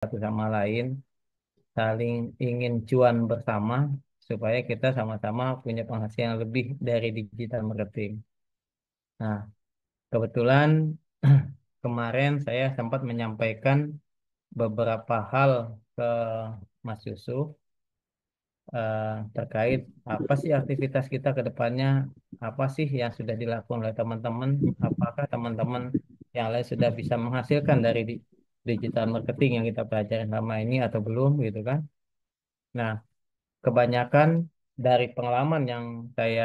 satu sama lain, saling ingin cuan bersama supaya kita sama-sama punya penghasilan lebih dari digital marketing. Nah, kebetulan kemarin saya sempat menyampaikan beberapa hal ke Mas Yusuf eh, terkait apa sih aktivitas kita ke depannya, apa sih yang sudah dilakukan oleh teman-teman, apakah teman-teman yang lain sudah bisa menghasilkan dari digital marketing yang kita pelajari selama ini atau belum gitu kan. Nah, kebanyakan dari pengalaman yang saya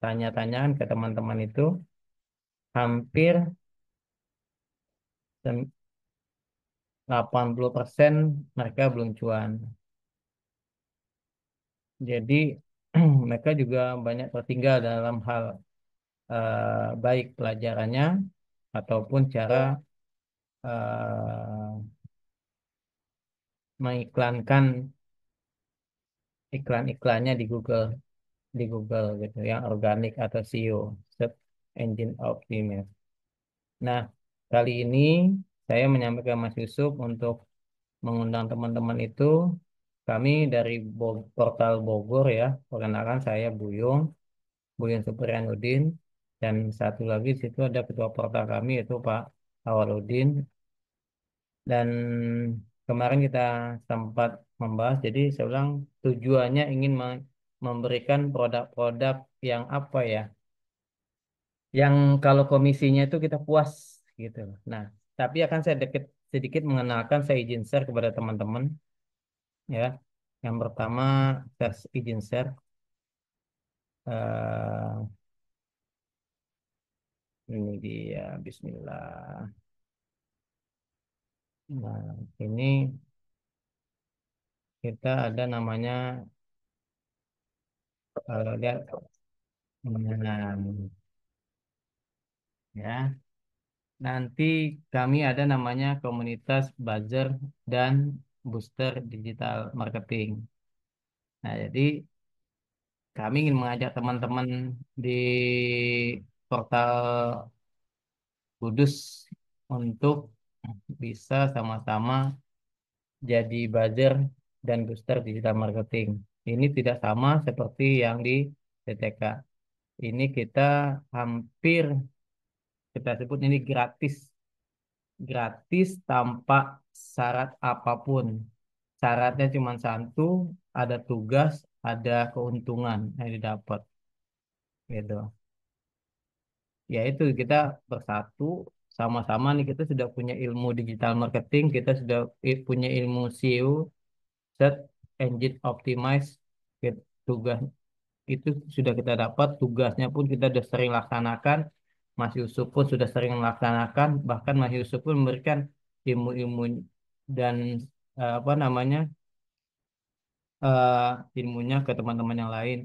tanya-tanyakan ke teman-teman itu hampir sem- 80% mereka belum cuan. Jadi mereka juga banyak tertinggal dalam hal baik pelajarannya ataupun cara eh, mengiklankan iklan-iklannya di Google gitu yang organik atau SEO, Search Engine Optimizer. Nah, kali ini saya menyampaikan Mas Yusuf untuk mengundang teman-teman itu. Kami dari portal Bogor ya, perkenalkan saya Buyung Supriyanudin, dan satu lagi di situ ada ketua portal kami yaitu Pak Awaludin. Dan kemarin kita sempat membahas, jadi saya ulang tujuannya ingin memberikan produk-produk yang apa ya, yang kalau komisinya itu kita puas gitu. Nah, tapi akan saya sedikit mengenalkan, saya izin share kepada teman-teman ya. Yang pertama, saya izin share. eh, ini dia, Bismillah. Nah, ini kita ada namanya, lihat, nah, ya. Nanti kami ada namanya komunitas buzzer dan booster digital marketing. Nah, jadi kami ingin mengajak teman-teman di portal Kudus untuk bisa sama-sama jadi buzzer dan booster digital marketing. Ini tidak sama seperti yang di TTK. Ini kita hampir kita sebut ini gratis, gratis tanpa syarat apapun. Syaratnya cuma satu, ada tugas, ada keuntungan yang didapat, gitu. Yaitu kita bersatu sama-sama nih, kita sudah punya ilmu digital marketing, kita sudah punya ilmu SEO, Search Engine Optimize, tugas itu sudah kita dapat, tugasnya pun kita sudah sering laksanakan. Mas Yusuf pun sudah sering melaksanakan, bahkan Mas Yusuf pun memberikan ilmu-ilmu dan apa namanya, ilmunya ke teman-teman yang lain.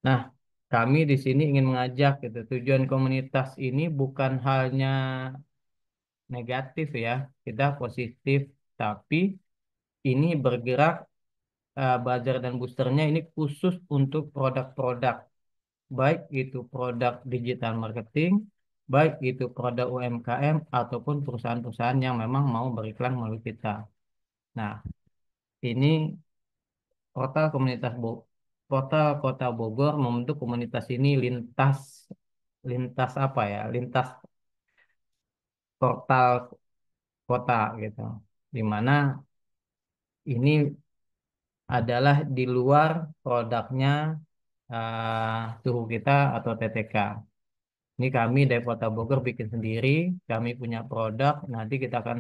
Nah, kami di sini ingin mengajak gitu. Tujuan komunitas ini bukan hanya negatif ya, kita positif, tapi ini bergerak, buzzer dan boosternya ini khusus untuk produk-produk, baik itu produk digital marketing, baik itu produk UMKM ataupun perusahaan-perusahaan yang memang mau beriklan melalui kita. Nah, ini portal Kota Bogor membentuk komunitas ini lintas lintas apa ya? Lintas portal kota gitu. Di mana ini adalah di luar produknya suhu kita atau TTK. Ini kami dari Kota Bogor bikin sendiri, kami punya produk, nanti kita akan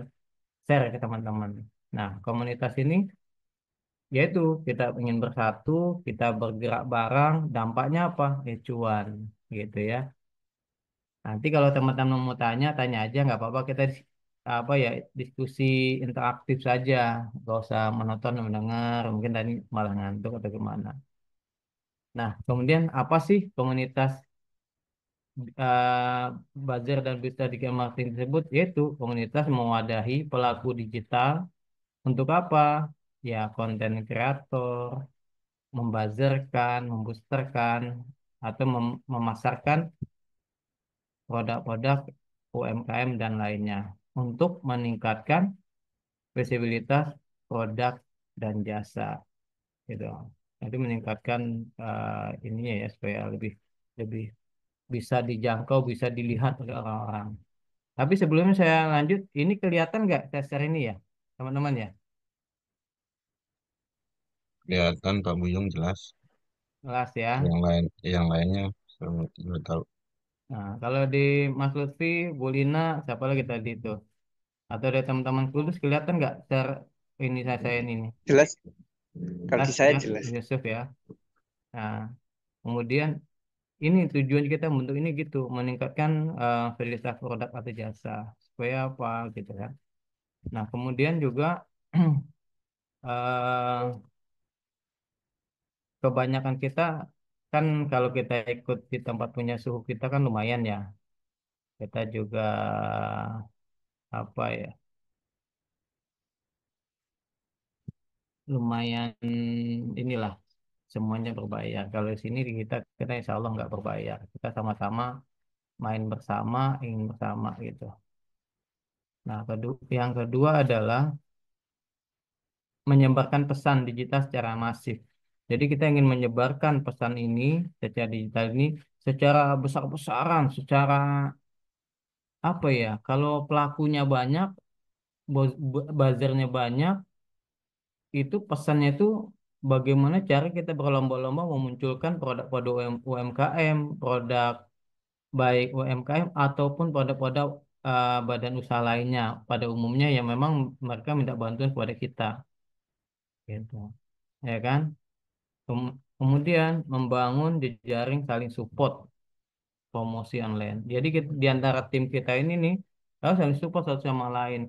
share ke teman-teman. Nah, komunitas ini yaitu kita ingin bersatu, kita bergerak bareng, dampaknya apa? Ya cuan, gitu ya. Nanti kalau teman-teman mau tanya, tanya aja, nggak apa-apa. Kita apa ya, diskusi interaktif saja, nggak usah menonton mendengar, mungkin tadi malah ngantuk atau gimana. Nah, kemudian apa sih komunitas uh, buzzer dan digital marketing tersebut? Yaitu komunitas mewadahi pelaku digital untuk apa? Ya, konten kreator, membuzzerkan, memboosterkan, atau memasarkan produk-produk UMKM dan lainnya. untuk meningkatkan visibilitas produk dan jasa gitu. Nanti meningkatkan ininya ya supaya lebih lebih bisa dijangkau, bisa dilihat oleh orang-orang. Tapi sebelumnya saya lanjut, ini kelihatan nggak tester ini ya, teman-teman ya? Kelihatan Pak Buyung jelas. Kelas ya. Yang lainnya saya nggak tahu. Nah, kalau di Mas Lutfi, Bu Lina, siapa lagi tadi itu? Atau ada teman-teman kudus kelihatan nggak share ini saya ini? Jelas, kalau Jelas di saya ya, jelas. Yusuf ya. Nah, kemudian ini tujuan kita untuk ini gitu, meningkatkan kualitas produk atau jasa. Supaya apa gitu kan. Nah, kemudian juga eh, kebanyakan kita kan kalau kita ikut di tempat punya suhu kita kan lumayan ya. Kita juga apa ya, lumayan inilah semuanya berbayar. Kalau di sini di kita insya Allah nggak berbayar. Kita sama-sama main bersama, ingin bersama gitu. Nah, yang kedua adalah menyebarkan pesan digital secara masif. Jadi kita ingin menyebarkan pesan ini secara digital ini secara besar-besaran, secara apa ya? Kalau pelakunya banyak, buzzernya banyak, itu pesannya itu bagaimana cara kita berlomba-lomba memunculkan produk-produk UMKM, produk baik UMKM ataupun produk-produk badan usaha lainnya pada umumnya yang memang mereka minta bantuan kepada kita, gitu, ya kan? Kemudian membangun jejaring saling support promosi online. Jadi di antara tim kita ini nih harus saling support satu sama lain.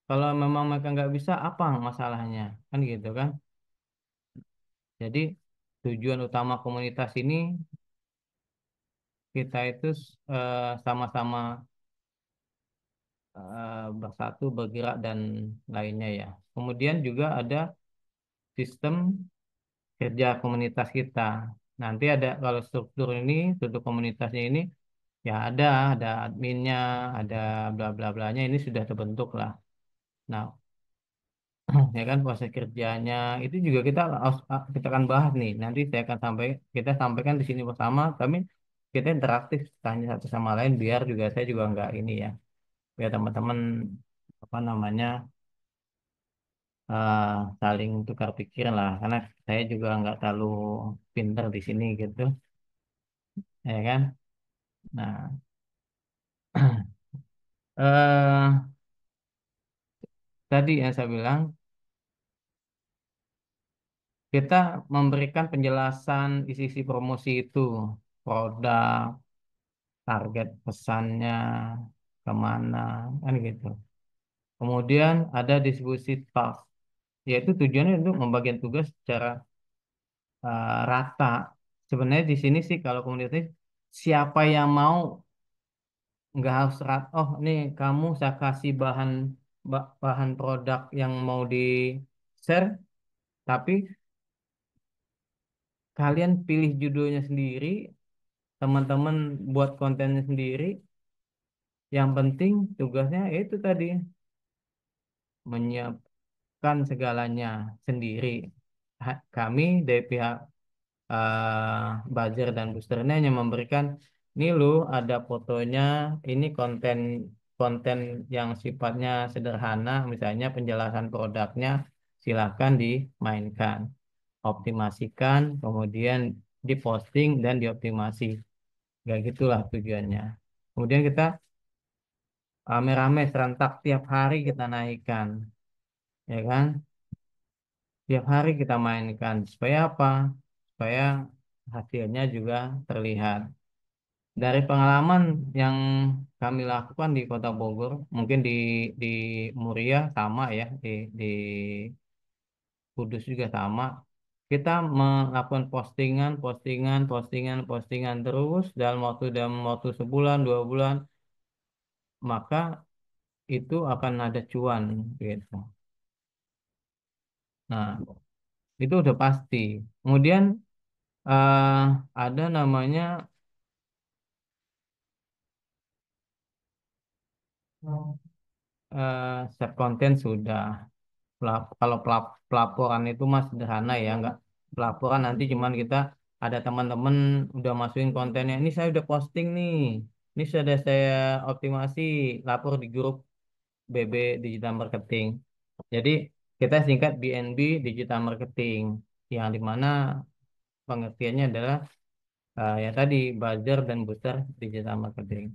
Kalau memang mereka nggak bisa, apa masalahnya? Kan gitu kan? Jadi tujuan utama komunitas ini kita itu sama-sama bersatu, bergerak dan lainnya ya. Kemudian juga ada sistem kerja komunitas kita. Nanti ada kalau struktur komunitasnya ini ya ada adminnya, ada bla bla blanya ini sudah terbentuk lah. Nah, ya kan proses kerjanya itu juga kita akan bahas nih. Nanti kita sampaikan di sini bersama. Kami kita interaktif tanya satu sama lain biar juga saya juga nggak ini ya, biar teman-teman apa namanya eh, saling tukar pikiran lah. Karena saya juga nggak terlalu pinter di sini gitu, ya kan. Nah, eh tadi yang saya bilang kita memberikan penjelasan isi-isi promosi itu, produk, target pesannya, kemana, kan gitu. Kemudian ada distribusi task, yaitu tujuannya untuk membagikan tugas secara rata. Sebenarnya di sini sih kalau komunitas ini, siapa yang mau nggak harus oh nih kamu saya kasih bahan produk yang mau di share, tapi kalian pilih judulnya sendiri, teman-teman buat kontennya sendiri. Yang penting tugasnya itu tadi menyiapkan segalanya sendiri. Kami dari pihak buzzer dan boosternya hanya memberikan ini lo ada fotonya, ini konten konten yang sifatnya sederhana, misalnya penjelasan produknya, silakan dimainkan, optimasikan, kemudian diposting dan dioptimasi. Ya gitulah tujuannya. Kemudian kita rame-rame serentak tiap hari kita naikkan, ya kan? Tiap hari kita mainkan. Supaya apa? Supaya hasilnya juga terlihat. Dari pengalaman yang kami lakukan di Kota Bogor, mungkin di Muria sama ya, di Kudus juga sama. Kita melakukan postingan, postingan, postingan, postingan terus dalam waktu sebulan, 2 bulan, maka itu akan ada cuan gitu. Nah, itu udah pasti. Kemudian eh, ada namanya Set konten sudah. Kalau pelaporan itu mas sederhana ya, nggak pelaporan nanti cuman kita ada teman-teman udah masukin kontennya. Ini saya udah posting nih, ini sudah saya optimasi, lapor di grup BB Digital Marketing. Jadi kita singkat BNB Digital Marketing, yang dimana pengertiannya adalah ya tadi buzzer dan booster digital marketing.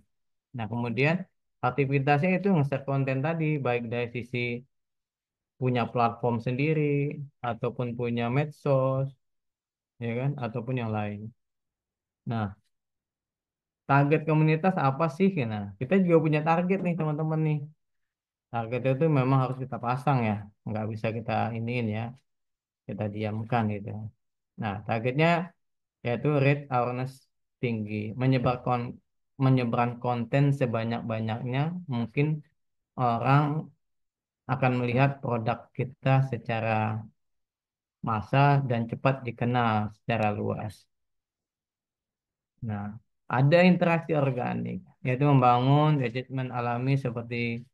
Nah kemudian aktivitasnya itu nge-share konten tadi, baik dari sisi punya platform sendiri ataupun punya medsos, ya kan, ataupun yang lain. Nah, target komunitas apa sih? Nah, kita juga punya target nih teman-teman nih. Target itu memang harus kita pasang ya, nggak bisa kita iniin ya, kita diamkan gitu. Nah, targetnya yaitu rate awareness tinggi, menyebarkan konten sebanyak-banyaknya mungkin orang akan melihat produk kita secara massal dan cepat dikenal secara luas. Nah, ada interaksi organik, yaitu membangun engagement alami seperti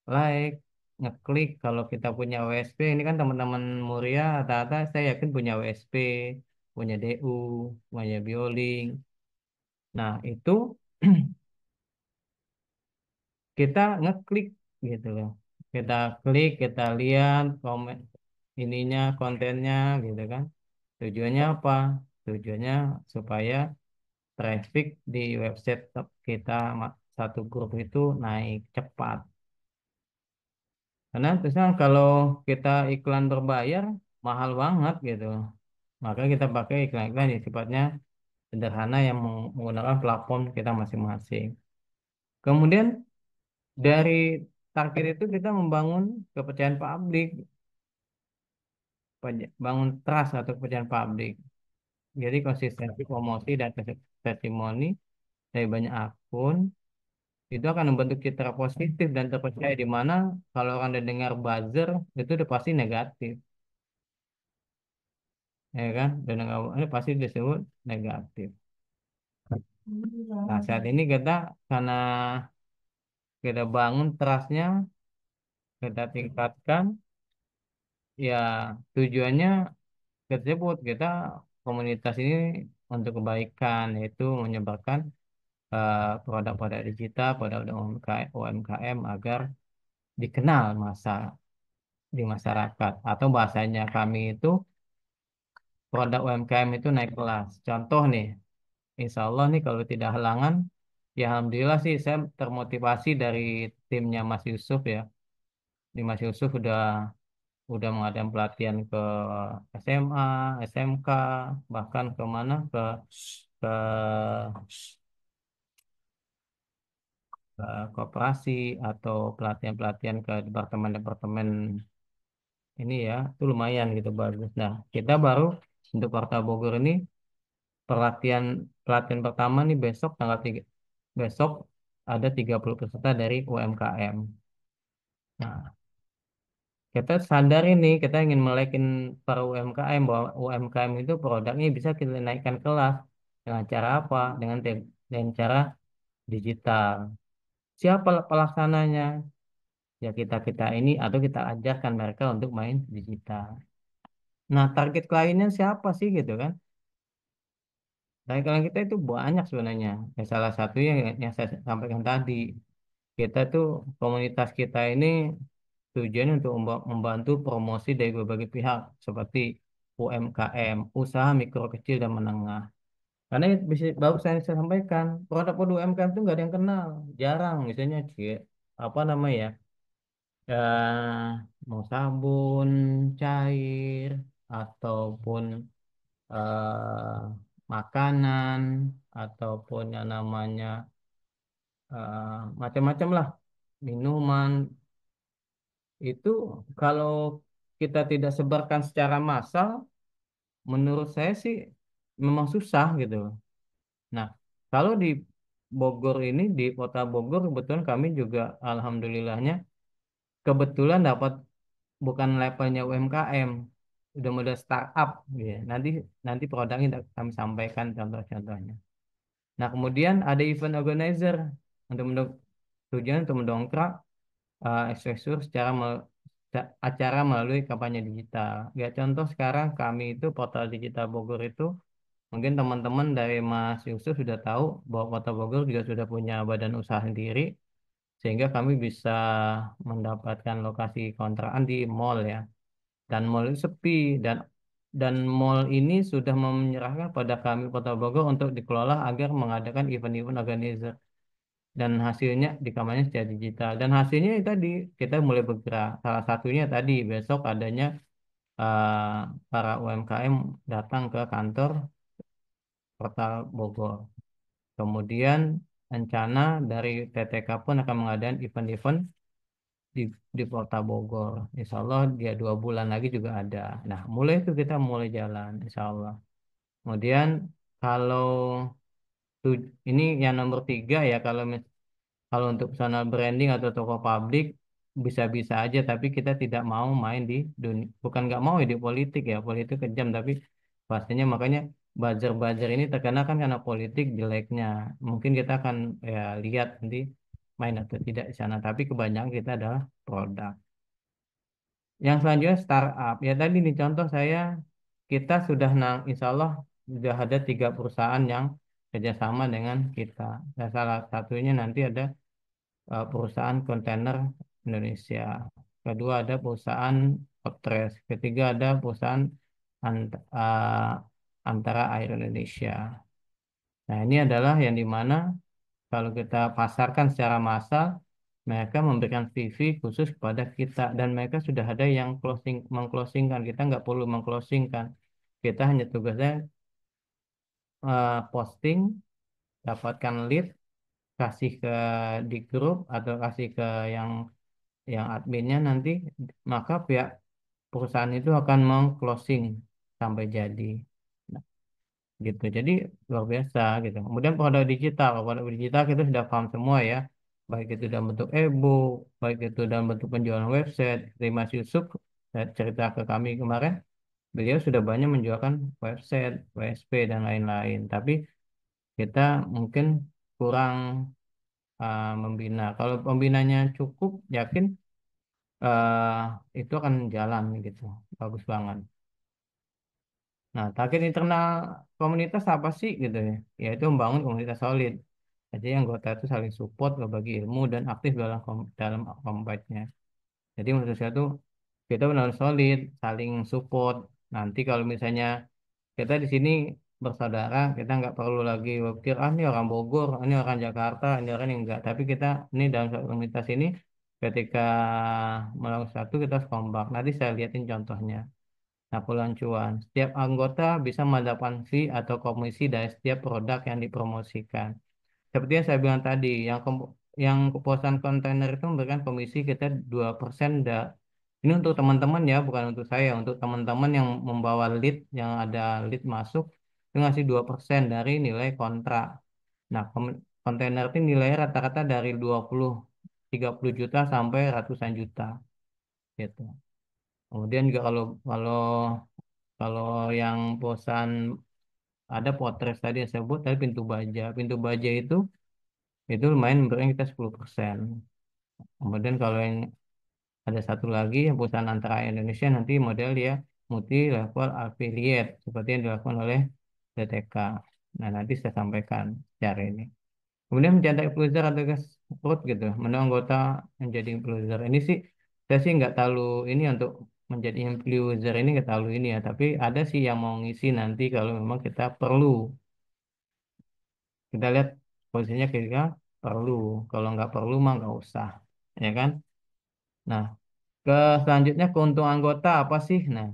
like, ngeklik kalau kita punya WSP. Ini kan teman-teman Muria, rata-rata saya yakin punya WSP, punya DU, punya Bioling. Nah, itu kita ngeklik gitu loh. Kita klik, kita lihat komen ininya, kontennya gitu kan. Tujuannya apa? Tujuannya supaya traffic di website kita satu grup itu naik cepat. Karena terusnya kalau kita iklan berbayar mahal banget gitu. Maka kita pakai iklan-iklan yang sifatnya sederhana yang menggunakan platform kita masing-masing. Kemudian dari target itu kita membangun kepercayaan publik, bangun trust atau kepercayaan publik. Jadi konsistensi promosi dan testimoni dari banyak akun itu akan membentuk citra positif dan terpercaya di mana kalau orang udah dengar buzzer itu udah pasti negatif, ya kan? Dan dengar ini pasti disebut negatif. Nah, saat ini kita karena kita bangun trustnya, kita tingkatkan, ya tujuannya tersebut kita komunitas ini untuk kebaikan yaitu menyebarkan produk-produk digital, produk UMKM agar dikenal di masyarakat atau bahasanya kami itu produk UMKM itu naik kelas. Contoh nih, insya Allah nih kalau tidak halangan, ya alhamdulillah sih saya termotivasi dari timnya Mas Yusuf ya. Di Mas Yusuf udah mengadakan pelatihan ke SMA, SMK, bahkan ke mana ke, ke koperasi atau pelatihan-pelatihan ke departemen-departemen ini ya, itu lumayan gitu bagus. Nah, kita baru untuk Kota Bogor ini pelatihan pelatihan pertama nih besok tanggal 3 besok ada 30 peserta dari UMKM. Nah, kita sadar ini kita ingin melekin para UMKM bahwa UMKM itu produknya bisa kita naikkan kelas dengan cara apa? Dengan cara digital. Siapa pelaksananya? Ya kita-kita ini atau kita ajarkan mereka untuk main digital. Nah, target kliennya siapa sih gitu kan? Target klien kita itu banyak sebenarnya. Ya, salah satunya yang saya sampaikan tadi, kita tuh komunitas kita ini tujuannya untuk membantu promosi dari berbagai pihak seperti UMKM, usaha mikro kecil dan menengah. Karena bisa baru saya sampaikan, produk-produk UMKM itu nggak ada yang kenal, jarang. Misalnya apa namanya ya, mau sabun cair ataupun makanan ataupun yang namanya macam-macam lah minuman itu kalau kita tidak sebarkan secara massal, menurut saya sih memang susah gitu. Nah, kalau di Bogor ini di Kota Bogor kebetulan kami juga alhamdulillahnya kebetulan dapat bukan levelnya UMKM, udah model startup ya. Nanti nanti produknya kami sampaikan contoh-contohnya. Nah, kemudian ada event organizer untuk tujuan untuk mendongkrak exposure acara melalui kampanye digital. Ya contoh sekarang kami itu portal digital Bogor itu mungkin teman-teman dari Mas Yusuf sudah tahu bahwa Kota Bogor juga sudah punya badan usaha sendiri sehingga kami bisa mendapatkan lokasi kontrakan di mall ya. Dan mall itu sepi dan mall ini sudah menyerahkan pada kami Kota Bogor untuk dikelola agar mengadakan event-event organizer dan hasilnya dikamarnya secara digital dan hasilnya itu tadi kita mulai bergerak salah satunya tadi besok adanya eh, para UMKM datang ke kantor Kota Bogor kemudian rencana dari TTK pun akan mengadakan event-event di di Kota Bogor Insya Allah dia 2 bulan lagi juga ada nah mulai itu kita mulai jalan Insya Allah kemudian kalau ini yang nomor 3 ya kalau untuk personal branding atau toko publik bisa-bisa aja, tapi kita tidak mau main di dunia, bukan nggak mau ya di politik ya, politik kejam, tapi pastinya makanya buzzer-buzzer ini terkenal kan karena politik jeleknya. Mungkin kita akan ya lihat nanti main atau tidak di sana, tapi kebanyakan kita adalah produk. Yang selanjutnya startup. Ya tadi nih contoh saya, kita sudah insya Allah sudah ada 3 perusahaan yang kerjasama dengan kita. Dan salah satunya nanti ada perusahaan kontainer Indonesia. Kedua ada perusahaan Optres. Ketiga ada perusahaan Antara Air Indonesia. Nah ini adalah yang dimana kalau kita pasarkan secara massal, mereka memberikan CV khusus kepada kita dan mereka sudah ada yang mengclosingkan. Kita nggak perlu mengclosingkan. Kita hanya tugasnya posting, dapatkan lead, kasih ke di grup atau kasih ke yang adminnya nanti maka pihak perusahaan itu akan meng-closing sampai jadi. Nah, gitu. Jadi luar biasa gitu. Kemudian produk digital kita sudah paham semua ya. Baik itu dalam bentuk e-book, baik itu dalam bentuk penjualan website. Dari Mas Yusuf cerita ke kami kemarin, beliau sudah banyak menjualkan website, WSP dan lain-lain. Tapi kita mungkin kurang membina. Kalau pembinanya cukup, yakin itu akan jalan gitu. Bagus banget. Nah, target internal komunitas apa sih gitu ya? Yaitu membangun komunitas solid. Jadi anggota itu saling support, berbagi ilmu dan aktif dalam kompetnya. Jadi menurut saya tuh kita benar solid, saling support. Nanti kalau misalnya kita di sini bersaudara, kita nggak perlu lagi berpikir, ah ini orang Bogor, ini orang Jakarta, ini orang yang enggak. Tapi kita ini dalam satu komunitas ini, ketika melakukan satu kita harus kompak. Nanti saya lihatin contohnya. Nah, peluang cuan. Setiap anggota bisa mendapatkan fee atau komisi dari setiap produk yang dipromosikan. Seperti yang saya bilang tadi, yang kepuasan kontainer itu memberikan komisi kita 2%. Ini untuk teman-teman ya, bukan untuk saya. Untuk teman-teman yang membawa lead, yang ada lead masuk, itu ngasih 2% dari nilai kontrak. Nah, kontainer itu nilainya rata-rata dari 20-30 juta sampai ratusan juta. Gitu. Kemudian juga kalau kalau kalau yang perusahaan ada Potres tadi yang saya sebut, tadi pintu baja. Pintu baja itu lumayan memberikan kita 10%. Kemudian kalau yang ada satu lagi yang perusahaan antara Indonesia nanti model dia multi level affiliate seperti yang dilakukan oleh DTK. Nah, nanti saya sampaikan cara ini. Kemudian mencetak influencer atau growth gitu, mana anggota menjadi influencer. Ini sih saya sih nggak terlalu ini untuk menjadi influencer ini nggak terlalu ini ya, tapi ada sih yang mau ngisi nanti kalau memang kita perlu. Kita lihat posisinya kita perlu. Kalau nggak perlu mah nggak usah, ya kan? Nah, selanjutnya keuntungan anggota apa sih? Nah,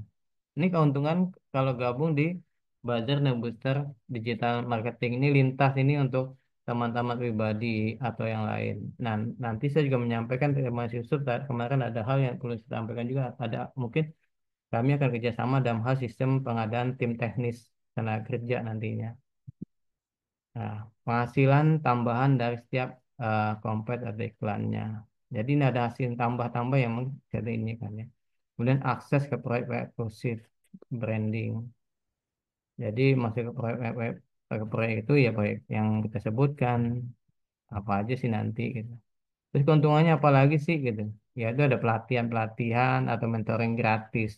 ini keuntungan kalau gabung di Buzzer dan Booster Digital Marketing ini lintas ini untuk teman-teman pribadi atau yang lain. Nah, nanti saya juga menyampaikan ke Mas Yusuf kemarin ada hal yang perlu saya sampaikan juga. Ada mungkin kami akan kerjasama dalam hal sistem pengadaan tim teknis tenaga kerja nantinya. Nah, penghasilan tambahan dari setiap kompet atau iklannya. Jadi ini ada hasil tambah-tambah yang jadi ini kan ya. Kemudian akses ke proyek-proyek eksklusif branding. Jadi masuk ke proyek itu ya proyek yang kita sebutkan apa aja sih nanti gitu. Terus keuntungannya apa lagi sih gitu? Ya itu ada pelatihan-pelatihan atau mentoring gratis.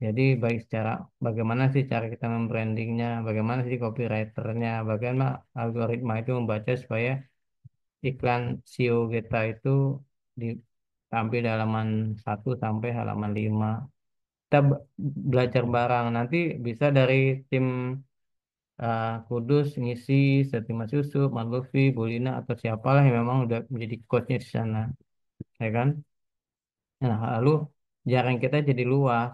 Jadi baik secara bagaimana sih cara kita membrandingnya, bagaimana sih copywriternya, bagaimana algoritma itu membaca supaya iklan SEO kita itu ditampil di halaman 1 sampai halaman 5. Kita belajar barang nanti bisa dari tim Kudus ngisi seperti Mas Yusuf, Mas Lutfi, Bu Lina atau siapalah yang memang udah menjadi coachnya di sana, ya kan? Nah, lalu jaring kita jadi luas,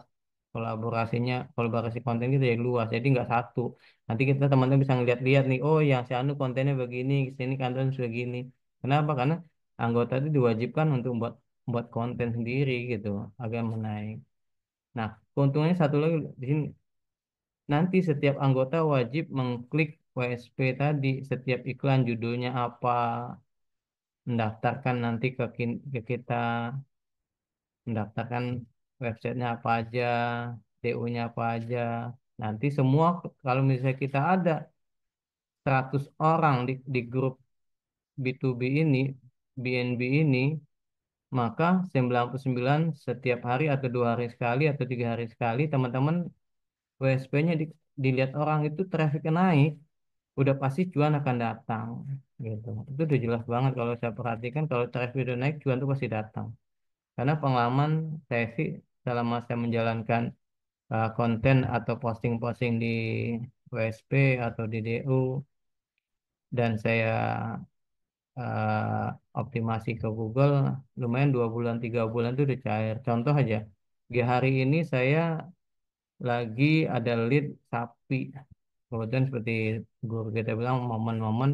kolaborasi konten kita jadi luas, jadi nggak satu. Nanti kita teman-teman bisa ngeliat-liat nih, oh yang si Anu kontennya begini, sini konten begini. Kenapa? Karena anggota itu diwajibkan untuk buat konten sendiri gitu, agar menaik. Nah, keuntungannya satu lagi di sini, nanti setiap anggota wajib mengklik WSP tadi, setiap iklan judulnya apa, mendaftarkan nanti ke kita, mendaftarkan websitenya apa aja, DU-nya apa aja. Nanti semua kalau misalnya kita ada 100 orang di grup B2B ini, BNB ini, maka 99 setiap hari atau 2 hari sekali atau 3 hari sekali teman-teman WSP-nya dilihat orang itu trafficnya naik, udah pasti cuan akan datang gitu. Itu udah jelas banget kalau saya perhatikan kalau traffic udah naik cuan itu pasti datang. Karena pengalaman saya sih selama saya menjalankan konten atau posting-posting di WSP atau di DU dan saya optimasi ke Google lumayan 2 bulan 3 bulan itu udah cair. Contoh aja di hari ini saya lagi ada lead sapi. Kebetulan seperti guru kita bilang momen-momen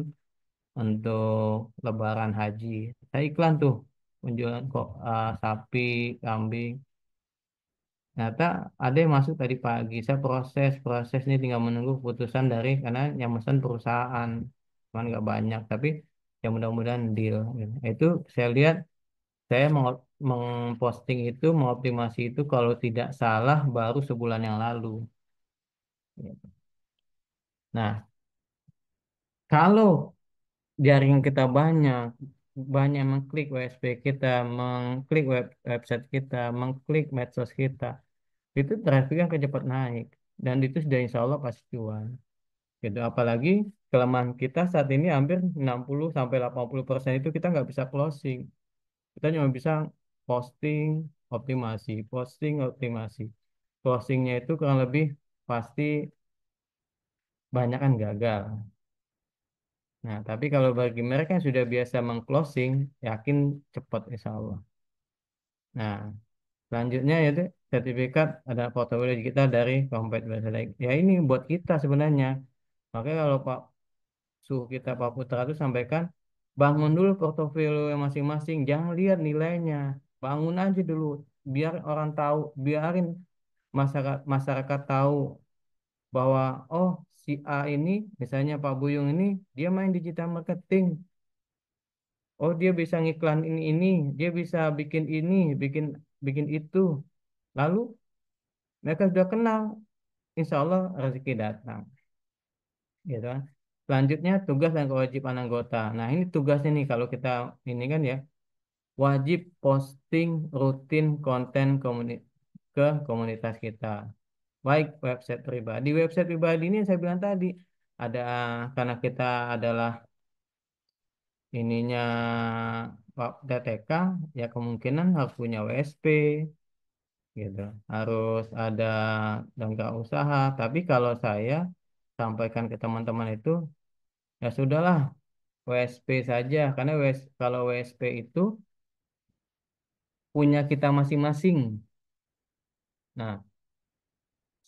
untuk Lebaran Haji. Saya iklan tuh penjualan kok sapi, kambing. Ternyata ada yang masuk tadi pagi. Saya proses ini tinggal menunggu keputusan dari karena yang pesan perusahaan, cuman nggak banyak. Tapi yang mudah-mudahan deal. Gitu. Itu saya lihat saya mengposting itu, mengoptimasi itu kalau tidak salah baru sebulan yang lalu. Gitu. Nah, kalau jaringan kita banyak, banyak mengklik WSP kita, mengklik website kita, mengklik medsos kita, itu trafficnya akan cepat naik. Dan itu sudah insya Allah pasti cuan. Gitu. Apalagi kelemahan kita saat ini hampir 60 sampai 80% itu kita nggak bisa closing. Kita cuma bisa posting, optimasi, posting, optimasi. Closingnya itu kurang lebih pasti banyak kan gagal. Nah, tapi kalau bagi mereka yang sudah biasa mengclosing, yakin cepat insya Allah. Nah, selanjutnya yaitu sertifikat ada portofolio kita dari Kompet Bahasa Daik. Ya ini buat kita sebenarnya. Makanya kalau suhu kita Pak Putra itu sampaikan, bangun dulu portofolio yang masing-masing, jangan lihat nilainya, bangun aja dulu, biar orang tahu, biarin masyarakat masyarakat tahu bahwa oh si A ini, misalnya Pak Buyung ini, dia main digital marketing, oh dia bisa ngiklan ini, dia bisa bikin ini, bikin bikin itu, lalu mereka sudah kenal, insya Allah rezeki datang, gitu kan. Selanjutnya tugas dan kewajiban anggota. Nah ini tugasnya nih kalau kita ini kan ya wajib posting rutin konten ke komunitas kita. Baik website pribadi ini yang saya bilang tadi ada karena kita adalah ininya Pak DTK ya kemungkinan harus punya WSP gitu. Harus ada daftar usaha. Tapi kalau saya sampaikan ke teman-teman itu ya sudahlah WSP saja karena kalau WSP itu punya kita masing-masing. Nah,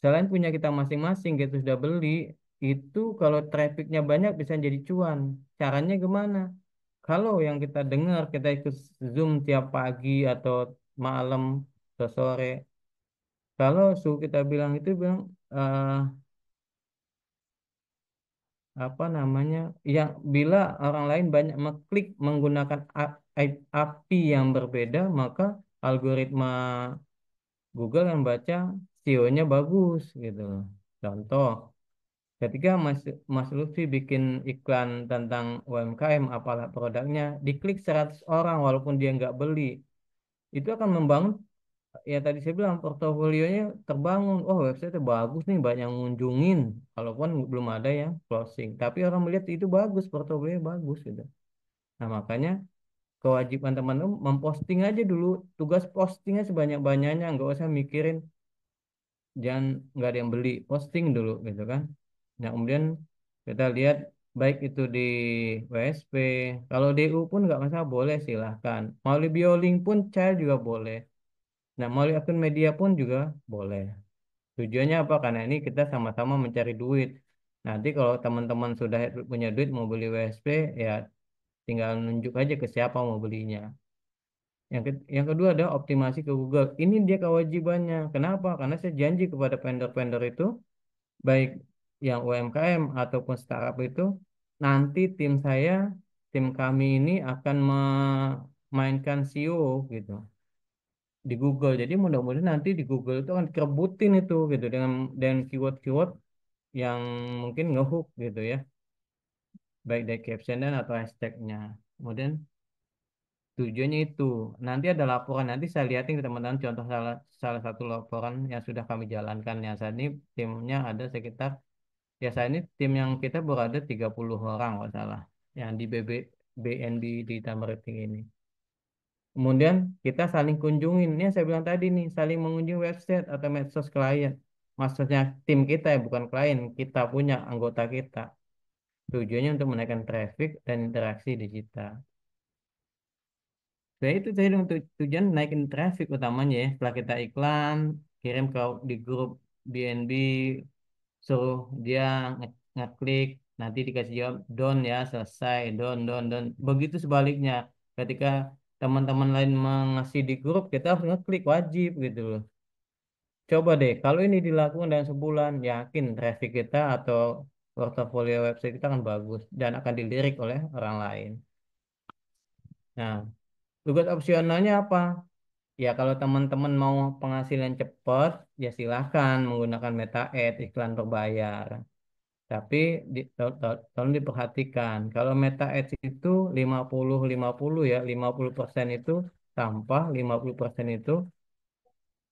selain punya kita masing-masing, kita sudah beli, itu kalau trafficnya banyak bisa jadi cuan. Caranya gimana? Kalau yang kita dengar, kita ikut Zoom tiap pagi atau malam atau sore, kalau suhu kita bilang itu bilang eh, apa namanya, yang bila orang lain banyak mengklik menggunakan API yang berbeda, maka algoritma Google yang baca SEO-nya bagus gitu. Contoh. Ketika Mas Lutfi bikin iklan tentang UMKM, apalah produknya, diklik 100 orang walaupun dia nggak beli, itu akan membangun, ya tadi saya bilang portofolionya terbangun. Oh, website bagus nih, banyak yang ngunjungin, walaupun belum ada yang closing. Tapi orang melihat itu bagus, portofolio bagus gitu. Nah, makanya kewajiban teman-teman memposting aja dulu, tugas postingnya sebanyak-banyaknya, nggak usah mikirin jangan nggak ada yang beli, posting dulu gitu kan. Nah, kemudian kita lihat baik itu di WSP, kalau DU pun nggak masalah, boleh silahkan. Melalui BioLink pun saya juga boleh. Nah, melalui akun media pun juga boleh. Tujuannya apa? Karena ini kita sama-sama mencari duit. Nanti kalau teman-teman sudah punya duit mau beli WSP, ya tinggal nunjuk aja ke siapa mau belinya. Yang kedua ada optimasi ke Google. Ini dia kewajibannya. Kenapa? Karena saya janji kepada vendor-vendor itu, baik yang UMKM ataupun startup itu, nanti tim kami ini akan memainkan SEO gitu di Google. Jadi mudah-mudahan nanti di Google itu akan kerebutin itu gitu dengan keyword-keyword yang mungkin ngehook gitu ya, baik dari caption dan atau hashtagnya. Kemudian tujuannya itu nanti ada laporan, nanti saya lihatin ke teman-teman contoh salah salah satu laporan yang sudah kami jalankan. Yang saat ini timnya ada sekitar, ya saat ini tim yang kita berada 30 orang kalau salah yang di BNB di Marketing ini. Kemudian kita saling kunjungin, ini yang saya bilang tadi nih, saling mengunjungi website atau medsos klien. Maksudnya tim kita ya, bukan klien, kita punya anggota kita. Tujuannya untuk menaikkan traffic dan interaksi digital. Nah itu tadi untuk tujuan naikin traffic utamanya ya. Setelah kita iklan, kirim ke di grup BNB, suruh dia ngeklik, nanti dikasih jawab don ya, selesai, don. Begitu sebaliknya, ketika teman-teman lain mengasih di grup, kita harus ngeklik, wajib gitu loh. Coba deh, kalau ini dilakukan dalam sebulan, yakin traffic kita atau portofolio website kita akan bagus dan akan dilirik oleh orang lain. Nah, tugas opsionalnya apa? Ya, kalau teman-teman mau penghasilan cepat, ya silahkan menggunakan Meta Ads, iklan berbayar. Tapi tolong diperhatikan, kalau Meta Ads itu 50-50 ya, 50% itu sampah, 50% itu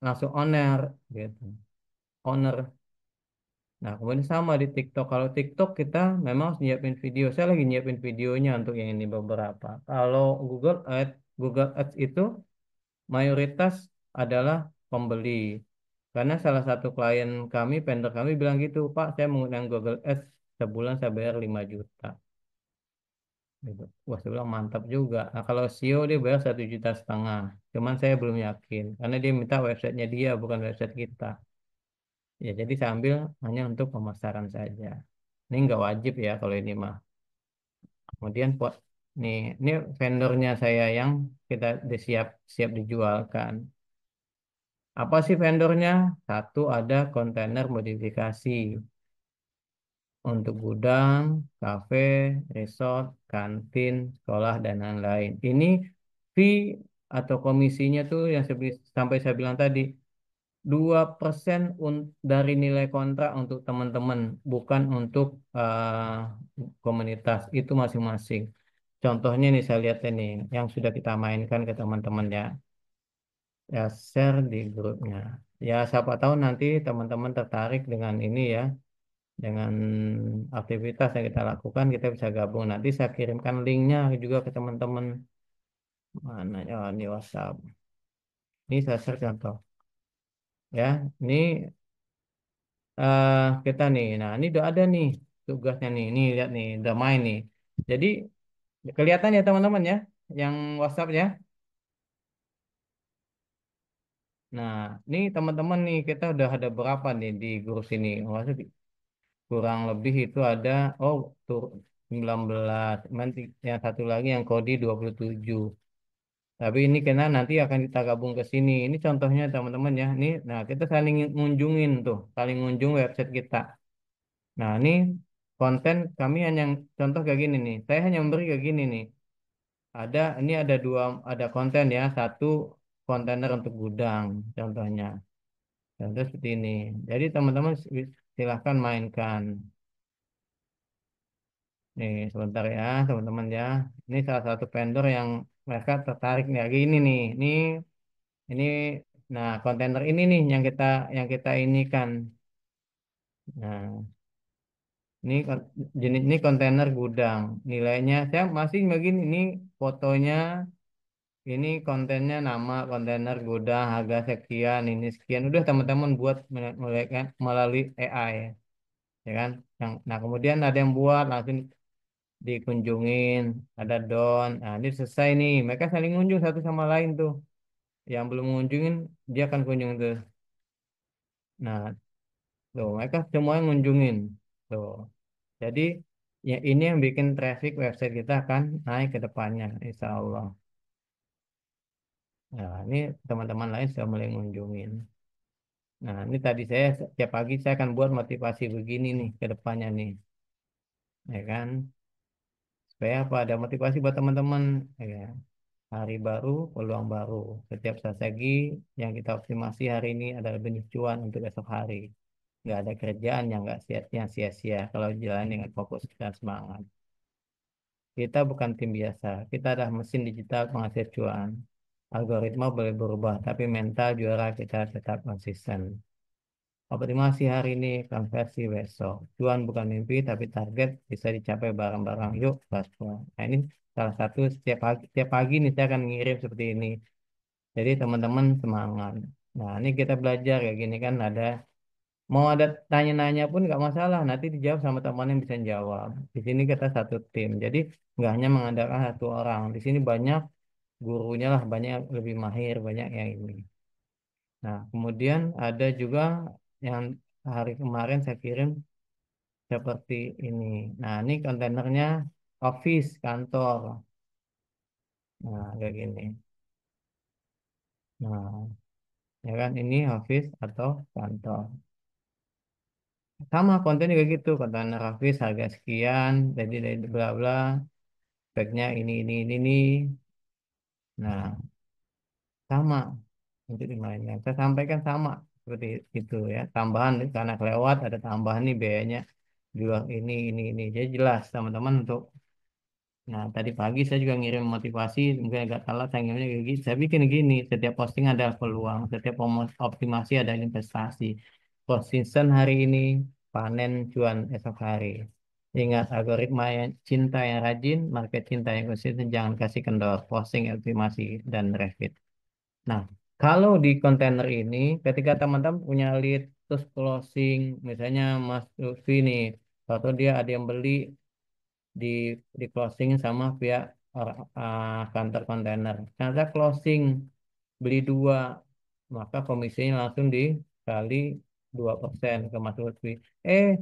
langsung owner gitu. Owner. Nah, kemudian sama di TikTok. Kalau TikTok kita memang harus nyiapin video. Saya lagi nyiapin videonya untuk yang ini beberapa. Kalau Google Ads itu mayoritas adalah pembeli. Karena salah satu klien kami, vendor kami bilang gitu, Pak, saya menggunakan Google Ads sebulan saya bayar 5 juta. Gitu. Wah, saya bilang mantap juga. Nah, kalau SEO dia bayar 1,5 juta. Cuman saya belum yakin, karena dia minta websitenya dia, bukan website kita. Ya, jadi saya ambil hanya untuk pemasaran saja. Ini nggak wajib ya kalau ini mah. Kemudian ini vendornya saya yang kita siap siap dijualkan. Apa sih vendornya? Satu ada kontainer modifikasi untuk gudang, kafe, resort, kantin, sekolah, dan lain-lain. Ini fee atau komisinya tuh yang sampai saya bilang tadi, 2% dari nilai kontrak untuk teman-teman, bukan untuk komunitas, itu masing-masing. Contohnya nih saya lihat ini, yang sudah kita mainkan ke teman-teman ya. Ya, share di grupnya. Ya, siapa tahu nanti teman-teman tertarik dengan ini ya, dengan aktivitas yang kita lakukan, kita bisa gabung. Nanti saya kirimkan linknya juga ke teman-teman. Mana ya, ini WhatsApp. Ini saya share contoh. Ya, ini kita nih. Nah, ini udah ada nih tugasnya nih. Ini lihat nih, udah main nih. Jadi kelihatan ya teman-teman ya, yang WhatsApp ya. Nah, ini teman-teman nih, kita udah ada berapa nih di grup sini? Maksudnya kurang lebih itu ada, oh tuh 19. Nanti yang satu lagi yang kode 27. Tapi ini kena nanti akan kita gabung ke sini. Ini contohnya teman-teman ya. Ini, nah kita saling ngunjungin tuh, saling ngunjung website kita. Nah ini konten kami hanya contoh kayak gini nih. Saya hanya memberi kayak gini nih. Ini ada ada konten ya. Satu kontainer untuk gudang contohnya. Contoh seperti ini. Jadi teman-teman silahkan mainkan. Nih, sebentar ya, teman-teman ya. Ini salah satu vendor yang mereka tertarik nih lagi ini nih. Ini, nah kontainer ini nih yang kita ini kan. Nah, ini jenis ini kontainer gudang. Nilainya saya masih begini. Ini fotonya, ini kontennya nama kontainer gudang harga sekian, ini sekian. Udah teman-teman buat melalui AI ya kan. Nah kemudian ada yang buat langsung dikunjungin, ada don. Nah, ini selesai nih. Mereka saling kunjung satu sama lain tuh. Yang belum mengunjungin, dia akan kunjung tuh. Nah, tuh, mereka semuanya ngunjungin. Tuh. Jadi, ya ini yang bikin traffic website kita akan naik ke depannya, insya Allah. Nah, ini teman-teman lain sudah mulai ngunjungin. Nah, ini tadi saya, tiap pagi saya akan buat motivasi begini nih ke depannya nih. Ya kan? Supaya apa? Ada motivasi buat teman-teman. Ya. Hari baru, peluang baru. Setiap strategi yang kita optimasi hari ini adalah benih cuan untuk esok hari. Nggak ada kerjaan yang nggak yang sia-sia kalau jalan dengan fokus dan semangat. Kita bukan tim biasa. Kita adalah mesin digital penghasil cuan. Algoritma boleh berubah, tapi mental juara kita tetap konsisten. Optimasi hari ini, konversi besok. Cuan bukan mimpi, tapi target bisa dicapai bareng-bareng. Yuk, gaspol. Nah, ini salah satu setiap pagi nih saya akan ngirim seperti ini. Jadi teman-teman semangat. Nah, ini kita belajar kayak gini kan mau ada tanya-nanya pun nggak masalah. Nanti dijawab sama teman yang bisa jawab. Di sini kita satu tim. Jadi nggak hanya mengandalkan satu orang. Di sini banyak gurunya lah, banyak yang lebih mahir, banyak yang ini. Nah, kemudian ada juga yang hari kemarin saya kirim seperti ini. Nah, ini kontainernya office kantor. Nah, kayak gini. Nah, ya kan ini office atau kantor. Sama konten juga gitu, kontainer office harga sekian, jadi dari bla bla, speknya ini. Nah, sama untuk dimainkan. Saya sampaikan sama seperti itu ya. Tambahan karena kelewat ada tambahan nih biayanya di luar ini. Jadi jelas teman-teman untuk. Nah, tadi pagi saya juga ngirim motivasi, mungkin agak telat saya ngirimnya kayak gini. Saya bikin gini, setiap posting ada peluang, setiap optimasi ada investasi. Konsisten hari ini, panen cuan esok hari. Ingat algoritma yang cinta yang rajin, market cinta yang konsisten, jangan kasih kendor, posting, optimasi, dan refit. Nah, kalau di kontainer ini, ketika teman-teman punya lead, terus closing, misalnya Mas Lutfi nih, atau dia ada yang beli, di di closing sama pihak kantor kontainer. Ternyata closing beli dua, maka komisinya langsung dikali 2% ke Mas Lutfi. Eh,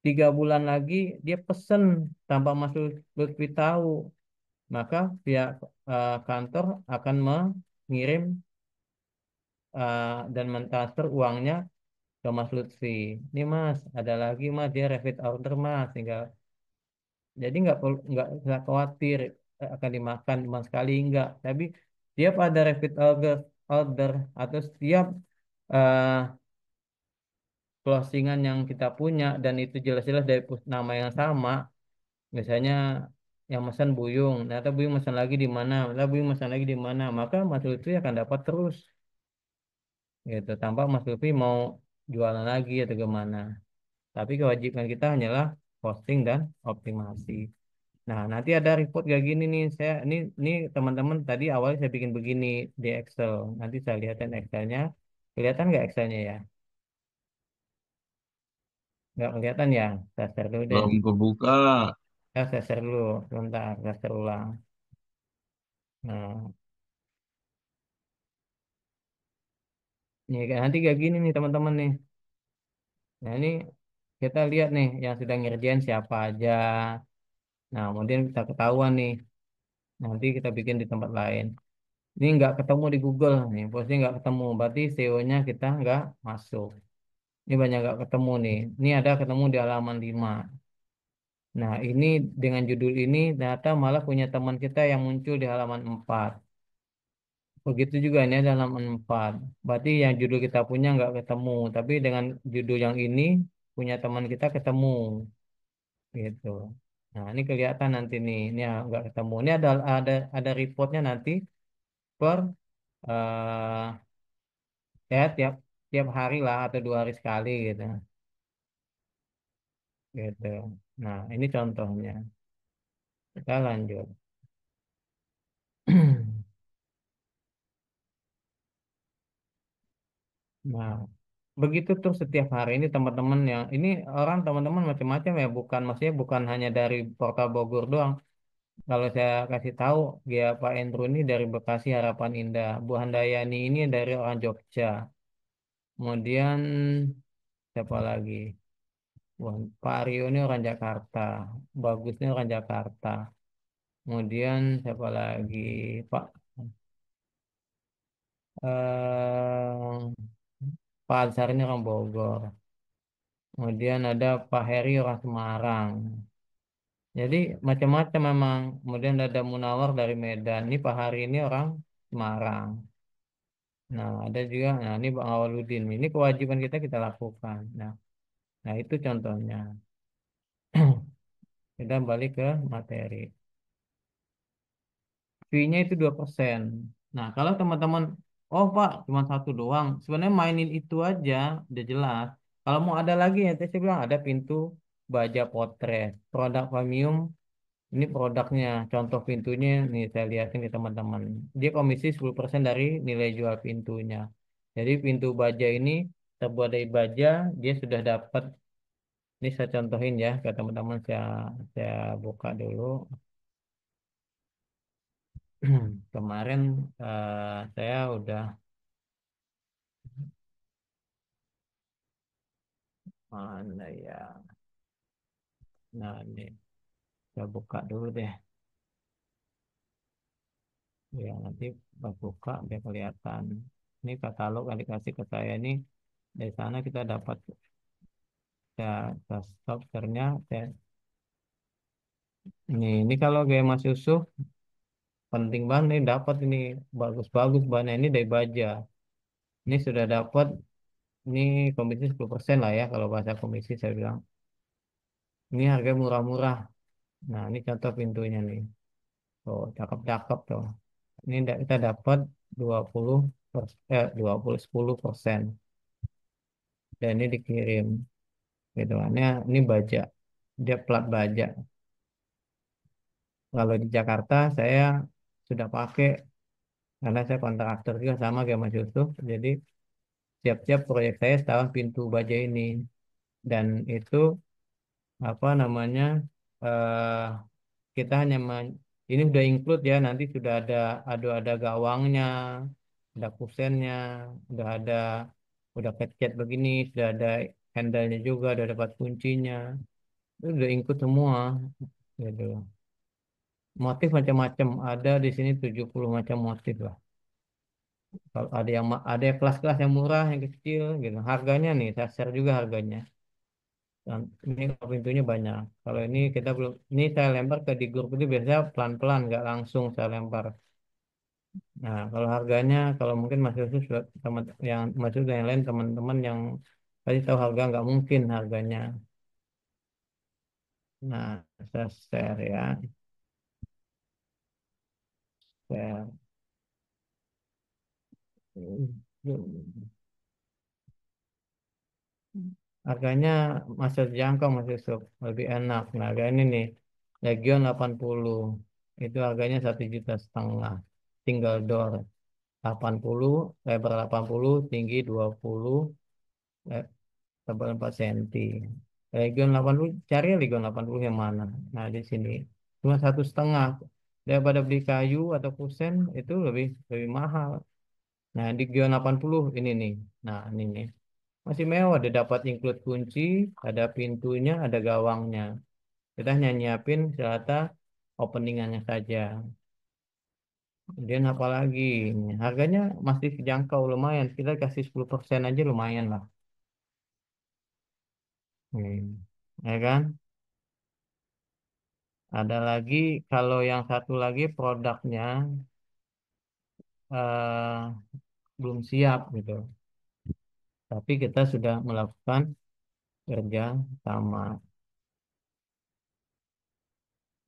3 bulan lagi dia pesen tanpa Mas Lutfi tahu, maka pihak kantor akan mengirim dan mentransfer uangnya ke Mas Lutfi. Ini Mas, ada lagi Mas, dia repeat order Mas, tinggal. Jadi nggak perlu nggak khawatir akan dimakan cuma sekali enggak. Tapi setiap ada order atau setiap eh, closingan yang kita punya dan itu jelas-jelas dari nama yang sama, misalnya yang pesan Buyung, ternyata Buyung pesan lagi di mana, ternyata Buyung pesan lagi di mana, maka Mas Lutfi akan dapat terus gitu tanpa Mas Lutfi mau jualan lagi atau gimana. Tapi kewajiban kita hanyalah posting dan optimasi. Nah, nanti ada report kayak gini nih. Ini teman-teman tadi awalnya saya bikin begini di Excel. Nanti saya lihatin Excelnya. Kelihatan nggak Excelnya ya? Nggak kelihatan ya? Saya share dulu deh. Belum kebuka. Ya, saya share dulu. Sebentar, saya share ulang. Nah, nanti kayak gini nih teman-teman nih. Nah, ini kita lihat nih yang sudah ngerjain siapa aja. Nah, kemudian kita ketahuan nih. Nanti kita bikin di tempat lain. Ini nggak ketemu di Google nih. Posnya nggak ketemu. Berarti SEO-nya kita nggak masuk. Ini banyak gak ketemu nih. Ini ada ketemu di halaman 5. Nah, ini dengan judul ini ternyata malah punya teman kita yang muncul di halaman 4. Begitu juga ini ada halaman 4. Berarti yang judul kita punya nggak ketemu. Tapi dengan judul yang ini punya teman kita ketemu. Gitu. Nah, ini kelihatan nanti nih, ini ya nggak ketemu. Ini ada reportnya nanti per eh ya tiap tiap hari lah atau 2 hari sekali gitu. Gitu. Nah, ini contohnya. Kita lanjut. Nah, begitu tuh setiap hari ini teman-teman yang ini orang teman-teman macam-macam ya, bukan maksudnya bukan hanya dari Kota Bogor doang. Kalau saya kasih tahu, ya Pak Endro ini dari Bekasi Harapan Indah, Bu Handayani ini dari orang Jogja. Kemudian siapa lagi? Wah, Pak Aryo ini orang Jakarta, Bagusnya orang Jakarta. Kemudian siapa lagi? Pak Pak Ansar ini orang Bogor. Kemudian ada Pak Heri orang Semarang. Jadi macam-macam memang. Kemudian ada Munawar dari Medan. Ini Pak Hari ini orang Semarang. Nah, ada juga. Nah, ini Bang Awaludin. Ini kewajiban kita kita lakukan. Nah, itu contohnya. Kita balik ke materi. Fee-nya itu 2%. Nah, kalau teman-teman, oh Pak, cuma satu doang. Sebenarnya mainin itu aja, udah jelas. Kalau mau ada lagi ya, tadi saya bilang ada pintu baja potret. Produk premium, ini produknya. Contoh pintunya, nih saya lihatin ke teman-teman. Dia komisi 10% dari nilai jual pintunya. Jadi pintu baja ini terbuat dari baja, dia sudah dapat, ini saya contohin ya ke teman-teman, saya buka dulu. Kemarin saya udah mana ya? Nah ini saya buka dulu deh. Ya nanti pas buka biar kelihatan. Ini katalog yang dikasih ke saya ini dari sana kita dapat ya softwarenya. Ini kalau kayak Mas Yusuf penting banget nih dapat ini bagus-bagus bahannya ini dari baja. Ini sudah dapat ini komisi 10% lah ya kalau bahasa komisi saya bilang. Ini harga murah-murah. Nah ini contoh pintunya nih. Oh cakep-cakep tuh. Ini kita dapat 20 20 10% dan ini dikirim gitu kan. Ini baja, dia plat baja. Kalau di Jakarta saya sudah pakai karena saya kontraktor juga sama kayak Mas Yusuf. Jadi siap-siap proyek saya setahun pintu baja ini dan itu apa namanya eh kita ini udah include ya nanti sudah ada gawangnya, ada kusennya, udah ada udah cat begini, sudah ada handle-nya juga, udah dapat kuncinya, itu udah include semua gitu. Motif macam-macam ada di sini 70 macam motif lah. Kalau ada yang kelas-kelas yang murah, yang kecil gitu. Harganya nih, saya share juga harganya. Dan ini kalau pintunya banyak. Kalau ini kita belum, ini saya lempar ke di grup itu biasanya pelan-pelan, nggak langsung saya lempar. Nah, kalau harganya, kalau mungkin Mas Yusuf teman yang Mas Yusuf dan yang lain teman-teman yang tadi tahu harga nggak mungkin harganya. Nah, saya share ya, share. Harganya masih terjangkau, Mas Yusuf, lebih enak. Nah, harga ini nih, Legion 80 itu harganya 1,5 juta. Single door 80, lebar 80, tinggi 20, le- tebal 4 cm. Legion 80, cari Legion 80 yang mana? Nah, di sini cuma 1,5. Daripada beli kayu atau kusen itu lebih lebih mahal. Nah, di Legion 80 ini nih. Nah, ini nih. Masih mewah, ada dapat include kunci, ada pintunya, ada gawangnya. Kita hanya nyiapin serata openingannya saja. Kemudian apa lagi? Harganya masih terjangkau lumayan. Kita kasih 10% aja lumayan lah. Ya kan? Ada lagi, kalau yang satu lagi produknya eh, belum siap gitu. Tapi kita sudah melakukan kerja sama.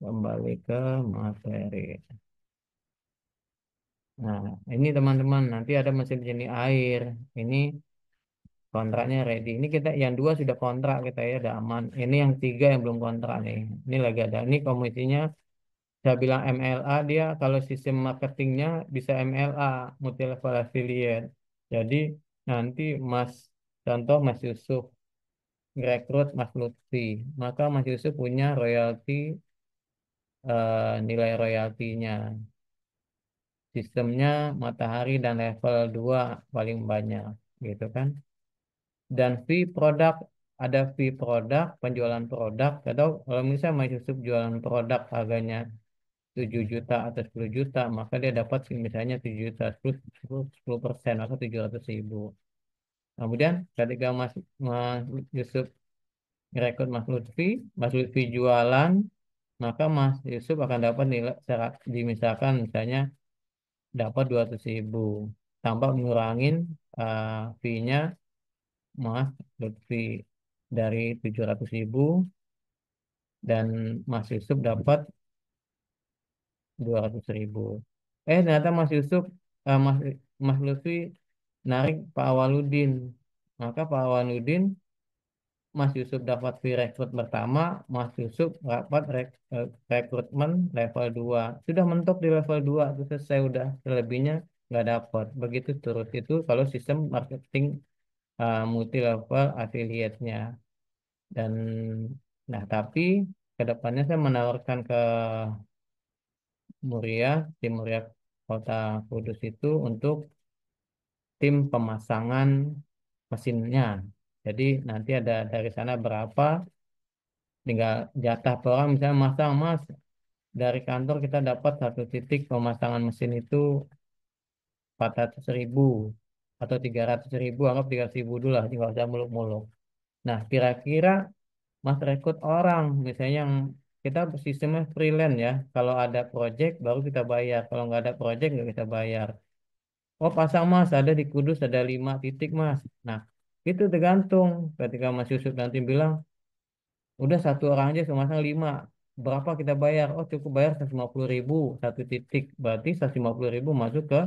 kembali ke materi. Nah, ini teman-teman, nanti ada mesin jenis air. Ini kontraknya ready. Ini kita yang dua sudah kontrak kita ya, udah aman. Ini yang tiga yang belum kontrak nih. Ini lagi ada. Ini komisinya saya bilang MLA dia kalau sistem marketingnya bisa MLA, multi level affiliate. Jadi nanti Mas contoh Mas Yusuf rekrut Mas Lutfi, maka Mas Yusuf punya royalti nilai royaltinya. Sistemnya matahari dan level 2 paling banyak gitu kan. Dan fee produk ada fee produk, penjualan produk atau kalau misalnya Mas Yusuf jualan produk harganya 7 juta atau 10 juta, maka dia dapat misalnya 7 juta, 10% atau 700.000. Kemudian ketika Mas Yusuf merekrut Mas Lutfi jualan, maka Mas Yusuf akan dapat nilai secara dimisalkan misalnya dapat 200.000 tanpa ngurangin fee-nya Mas Lutfi dari 700.000 dan Mas Yusuf dapat 200.000. Ternyata Mas Yusuf, eh, Mas, Mas Lutfi narik Pak Awaludin. Maka Pak Awaludin, Mas Yusuf dapat fee rekrut pertama, Mas Yusuf dapat rekrutmen level 2. Sudah mentok di level 2, itu selesai udah. Selebihnya nggak dapat. Begitu terus itu kalau sistem marketing multi level affiliate-nya. Dan nah tapi kedepannya saya menawarkan ke Muria, tim Muria Kota Kudus itu untuk tim pemasangan mesinnya. Jadi nanti ada dari sana berapa, tinggal jatah per orang misalnya masang mas dari kantor kita dapat satu titik pemasangan mesin itu 400.000 atau 300.000, anggap 300.000 dulu lah, nggak usah muluk-muluk. Nah kira-kira mas rekrut orang, misalnya yang kita sistemnya freelance ya, kalau ada project baru kita bayar, kalau nggak ada project nggak kita bayar. Oh pasang mas, ada di Kudus ada 5 titik mas. Nah itu tergantung ketika Mas Yusuf nanti bilang, udah satu orang aja semasang 5. Berapa kita bayar? Oh cukup bayar 150.000 satu titik. Berarti 150.000 masuk ke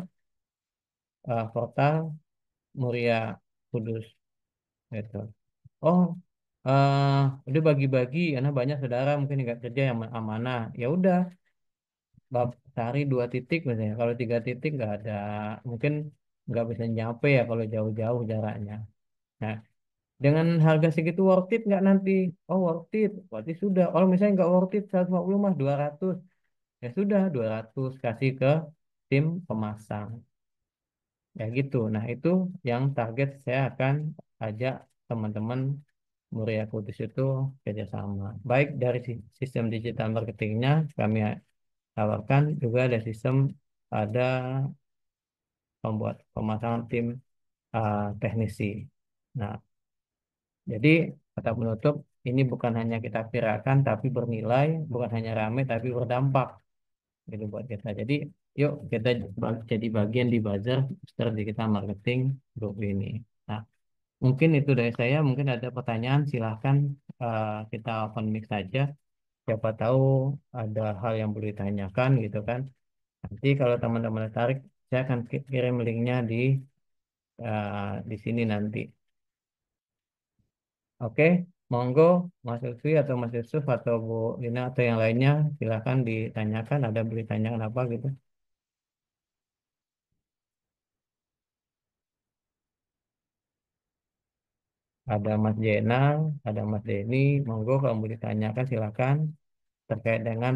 portal Muria Kudus. Gitu. Oh udah bagi-bagi karena banyak saudara mungkin nggak kerja yang amanah. Ya udah cari 2 titik misalnya. Kalau 3 titik nggak ada, mungkin nggak bisa nyampe ya kalau jauh-jauh jaraknya. Nah, dengan harga segitu worth it nggak nanti? Oh worth it, berarti sudah. Kalau misalnya nggak worth it 150 mas 200, ya sudah 200 kasih ke tim pemasang. Ya gitu. Nah itu yang target saya akan ajak teman-teman Muria Kudus itu kerjasama. Baik dari sistem digital marketingnya kami tawarkan, juga ada sistem ada pembuat pemasangan tim teknisi. Nah jadi kata penutup, ini bukan hanya kita viralkan tapi bernilai, bukan hanya ramai tapi berdampak gitu buat kita. Jadi yuk kita jadi bagian di buzzer booster digital marketing group ini. Nah, mungkin itu dari saya. Mungkin ada pertanyaan, silahkan kita open mic saja. Siapa tahu ada hal yang boleh ditanyakan gitu kan. Nanti kalau teman-teman tertarik, saya akan kirim linknya di sini nanti. Oke, monggo Mas Lutfi atau Mas Yusuf atau Bu Lina atau yang lainnya silahkan ditanyakan. Ada boleh ditanyakan apa gitu? Ada Mas Jenal, ada Mas Denny. Monggo kalau mau ditanyakan silahkan terkait dengan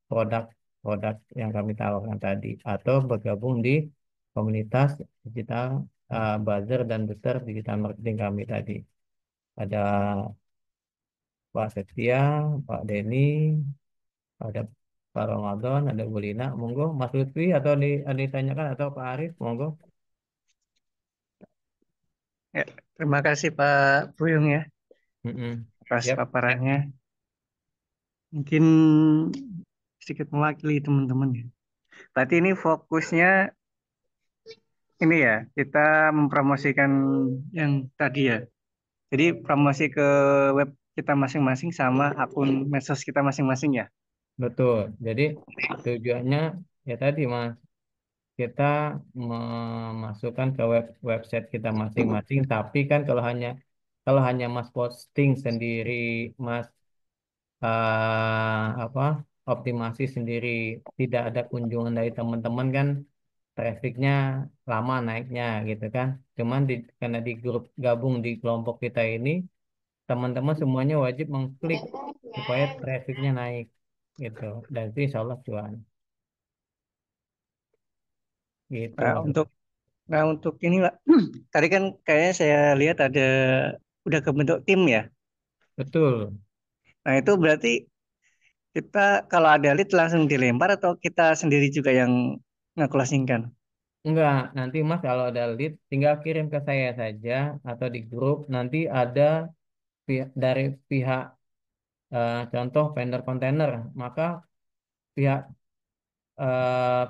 produk-produk yang kami tawarkan tadi atau bergabung di komunitas digital buzzer dan booster digital marketing kami tadi. Ada Pak Setia, Pak Denny, ada Pak Ramadan, ada Bu Lina. Monggo Mas Lutfi atau ada ditanyakan atau Pak Arif, monggo. Ya, terima kasih Pak Buyung ya Mm-mm. atas Yap. paparannya. Mungkin sedikit mewakili teman-teman ya. Berarti ini fokusnya ini ya, kita mempromosikan yang tadi ya. Jadi promosi ke web kita masing-masing sama akun medsos kita masing-masing ya. betul. Jadi tujuannya ya tadi Mas, kita memasukkan ke website kita masing-masing. Tapi kan kalau hanya Mas posting sendiri, Mas apa optimasi sendiri, tidak ada kunjungan dari teman-teman kan, trafficnya lama naiknya gitu kan. Karena di grup gabung di kelompok kita ini, teman-teman semuanya wajib mengklik supaya trafficnya naik gitu. Dan itu insya Allah cuan gitu Nah, Mas. untuk ini Pak, tadi kan kayaknya saya lihat udah kebentuk tim ya. Betul. Nah, itu berarti kita kalau ada lead langsung dilempar atau kita sendiri juga yang nge-closingkan? Enggak, nanti Mas kalau ada lead tinggal kirim ke saya saja atau di grup. Nanti ada dari pihak contoh vendor kontainer, maka pihak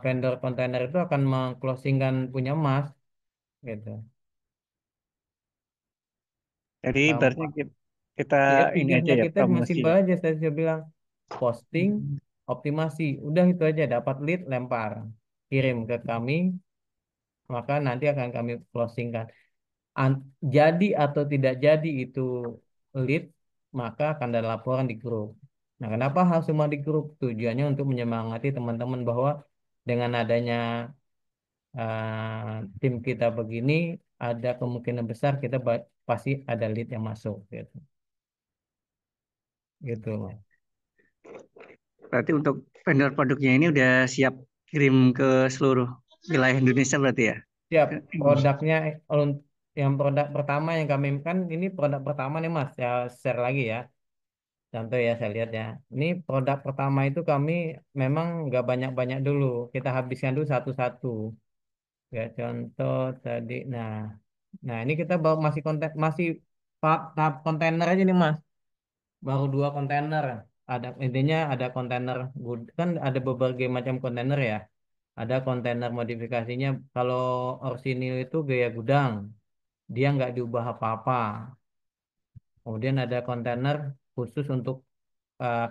vendor kontainer itu akan mengclosingkan punya Mas gitu. Jadi Kalau berarti kita ya ini aja tujuannya ya kita cuma promosi simpel ya. aja, saya bilang posting, optimasi, udah itu aja, dapat lead lempar, kirim ke kami, maka nanti akan kami closingkan. Jadi atau tidak jadi itu lead, maka akan ada laporan di grup. Nah, kenapa harus semua di grup? Tujuannya untuk menyemangati teman-teman bahwa dengan adanya tim kita begini, ada kemungkinan besar kita pasti ada lead yang masuk gitu. Gitu, Mas. Berarti untuk vendor produknya ini udah siap kirim ke seluruh wilayah Indonesia berarti ya? Siap, Ke Indonesia. produknya yang produk pertama yang kami kan ini produk pertama nih Mas, saya share lagi ya. Contoh ya saya lihat ya. Ini produk pertama itu kami memang nggak banyak-banyak dulu. Kita habiskan dulu satu-satu. Ya contoh tadi. Nah ini kita baru masih tahap kontainer aja nih Mas. Baru 2 kontainer. Intinya ada kontainer kan ada berbagai macam kontainer ya. Ada kontainer modifikasinya. Kalau Orsinil itu gaya gudang, dia nggak diubah apa-apa. Kemudian ada kontainer khusus untuk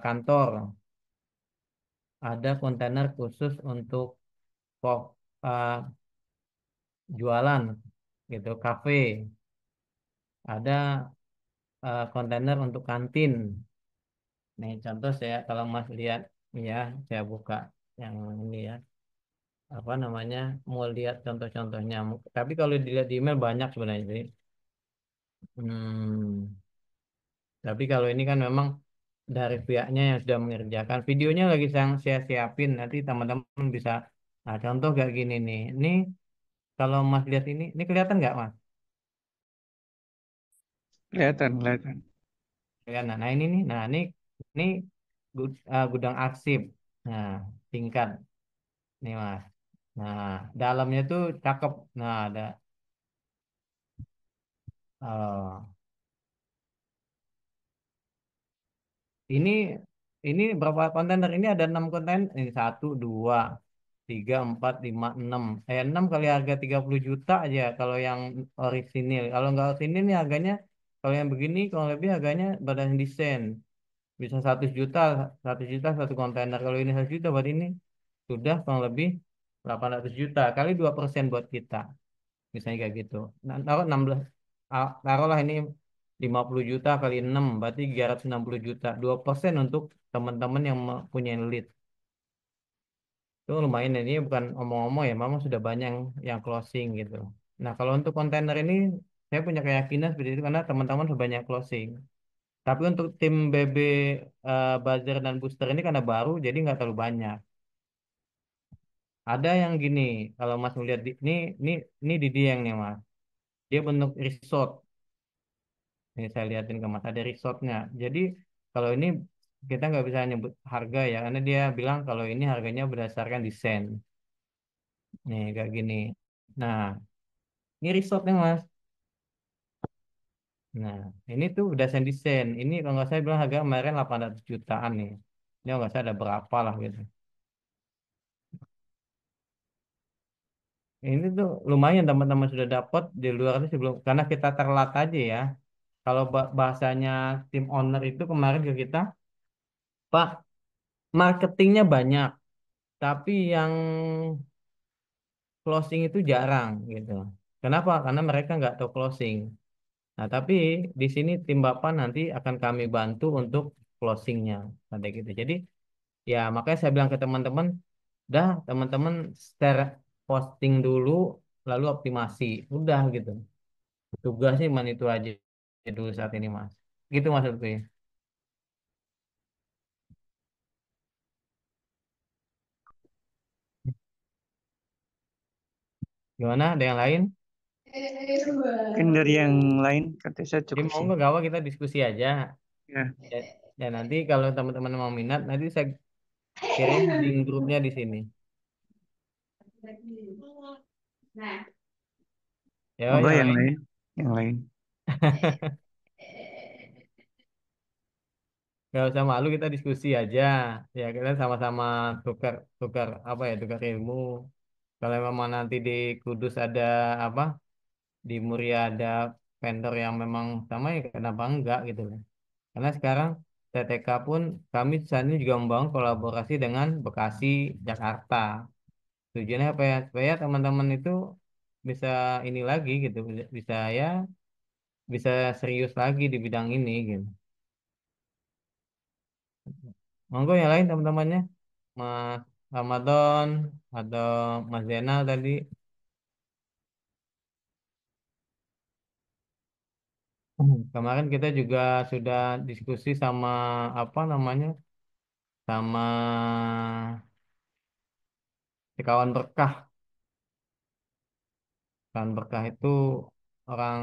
kantor. Ada kontainer khusus untuk pok eh, jualan gitu, kafe. Ada kontainer untuk kantin. Nih contoh saya kalau Mas lihat ya, saya buka yang ini ya. Apa namanya? Mau lihat contoh-contohnya. Tapi kalau dilihat di email banyak sebenarnya. Jadi, hmm, tapi kalau ini kan memang dari pihaknya yang sudah mengerjakan. Videonya lagi saya siapin. Nanti teman-teman bisa. Nah, contoh kayak gini nih. Ini kalau Mas lihat ini kelihatan nggak Mas? Kelihatan, kelihatan. Ya, nah ini nih, ini gudang arsip. Nah, tingkat nih Mas. Nah, dalamnya tuh cakep. Nah, ada oh, ini ini berapa kontainer? Ini ada 6 kontainer. Ini 1, 2, 3, 4, 5, 6. 6 kali harga 30 juta aja kalau yang orisinil. Kalau nggak orisinil nih harganya kalau yang begini kalau lebih harganya badan desain. Bisa 100 juta, 100 juta satu kontainer. Kalau ini 100 juta, berarti ini sudah kurang lebih 800 juta kali 2% buat kita. Misalnya kayak gitu. Nah, taruh 16, taruhlah ini 50 juta kali 6, berarti 360 juta. 2% untuk teman-teman yang punya lead. Itu lumayan, ini bukan omong-omong ya, memang sudah banyak yang closing gitu. Nah, kalau untuk kontainer ini, saya punya keyakinan seperti itu karena teman-teman sudah banyak closing. Tapi untuk tim BB buzzer dan booster ini karena baru, jadi nggak terlalu banyak. Ada yang gini, kalau Mas melihat ini di Dieng nih Mas. Dia bentuk resort. Ini saya lihatin ke Mas, ada resortnya. Jadi kalau ini kita nggak bisa nyebut harga ya, karena dia bilang kalau ini harganya berdasarkan desain. Nih kayak gini. Nah, ini resortnya Mas. Nah, ini tuh udah desain. Ini kalau nggak saya bilang harga kemarin 800 jutaan nih. Ini kalau nggak saya ada berapa lah gitu. Ini tuh lumayan teman-teman sudah dapat di luar itu sebelum karena kita terlat aja ya. Kalau bahasanya tim owner itu kemarin ke kita, Pak, marketingnya banyak, tapi yang closing itu jarang gitu. Kenapa? Karena mereka nggak tahu closing. Nah, tapi di sini tim Bapak nanti akan kami bantu untuk closingnya, nanti gitu. Jadi ya makanya saya bilang ke teman-teman, dah teman-teman share posting dulu, lalu optimasi, udah gitu. Tugasnya cuma itu aja dulu saat ini Mas. Gitu maksudku ya. Gimana? Ada yang lain? Mungkin dari yang lain kata saya Jadi cukup mau sih. nggak gawat kita diskusi aja. Ya. Ya, ya nanti kalau teman-teman mau minat, nanti saya kirim link grupnya di sini. Ya, Monggo yang yang lain. lain, yang lain. Gak usah malu kita diskusi aja. Ya kita sama-sama tukar tukar apa ya tukar ilmu. Kalau memang nanti di Kudus ada apa, di Muria ada vendor yang memang sama ya kenapa enggak gitu loh. Karena sekarang TTK pun kami saat ini juga membangun kolaborasi dengan Bekasi, Jakarta. Tujuannya apa ya? Supaya teman-teman itu bisa ini lagi gitu, bisa ya bisa serius lagi di bidang ini gitu. Monggo yang lain teman-temannya, Mas Ramadan atau Mas Zainal tadi. Kemarin kita juga sudah diskusi sama apa namanya, sama si kawan berkah. Kawan berkah itu orang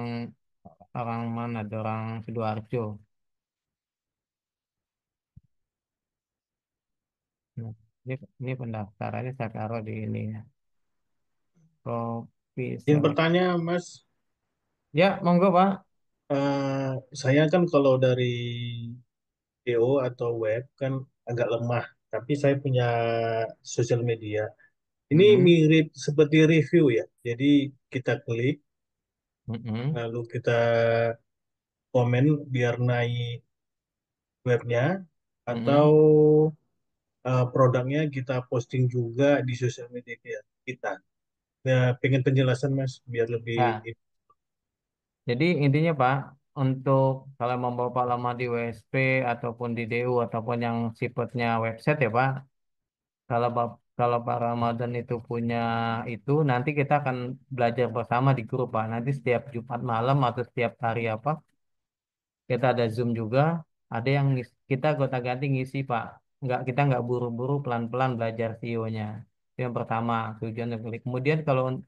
orang mana? Ada orang Sidoarjo. Nah, ini pendaftarannya saya taruh di ini ya. Kopi Yang seleb. bertanya, Mas, Ya, monggo Pak. saya kan kalau dari PO atau web kan agak lemah, tapi saya punya sosial media. Ini Mm-mm, mirip seperti review ya. Jadi kita klik, mm-mm, lalu kita komen biar naik webnya, atau mm-mm. produknya kita posting juga di sosial media kita. Nah, pengen penjelasan Mas, biar lebih. Ya, jadi intinya Pak, untuk kalau mau Bapak lama di WSP ataupun di DU ataupun yang sifatnya website ya Pak, kalau Pak Ramadan itu punya itu, nanti kita akan belajar bersama di grup Pak. Nanti setiap Jumat malam atau setiap hari apa, kita ada Zoom juga, ada yang kita gonta-ganti ngisi Pak. Kita nggak buru-buru, pelan-pelan belajar SEO-nya. Itu yang pertama, tujuan untuk klik. Kemudian kalau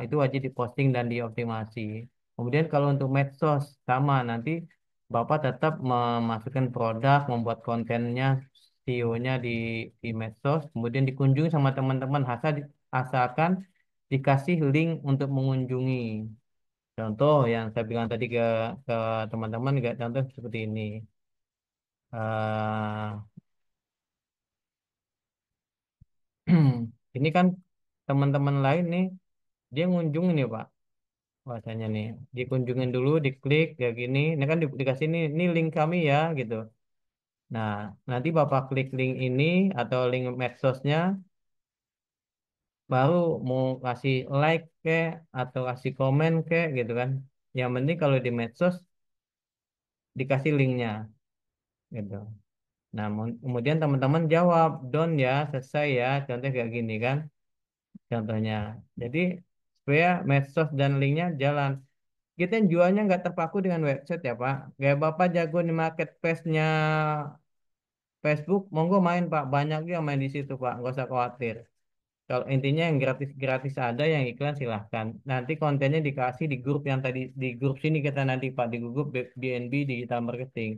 itu wajib diposting dan dioptimasi. Kemudian kalau untuk medsos sama nanti Bapak tetap memasukkan produk, membuat kontennya, SEO-nya di medsos, kemudian dikunjungi sama teman-teman asalkan dikasih link untuk mengunjungi. Contoh yang saya bilang tadi ke teman-teman, nggak contoh seperti ini. Eh, ini kan teman-teman lain nih, dia ngunjung nih Pak. Bahasanya nih dikunjungin dulu, diklik kayak gini, ini kan dikasih ini link kami ya gitu. Nah, nanti Bapak klik link ini atau link medsosnya, baru mau kasih like ke atau kasih komen ke gitu kan. Yang penting kalau di medsos dikasih linknya gitu. Nah, kemudian teman-teman jawab don ya, selesai ya, contoh kayak gini kan contohnya. Jadi supaya medsos dan linknya jalan. Kita yang jualnya nggak terpaku dengan website ya Pak. Kayak Bapak jago di marketplace-nya Facebook, monggo main Pak. Banyak juga main di situ Pak, nggak usah khawatir. Kalau intinya yang gratis-gratis ada, yang iklan silahkan. Nanti kontennya dikasih di grup yang tadi, di grup sini kita nanti Pak, di grup BNB Digital Marketing.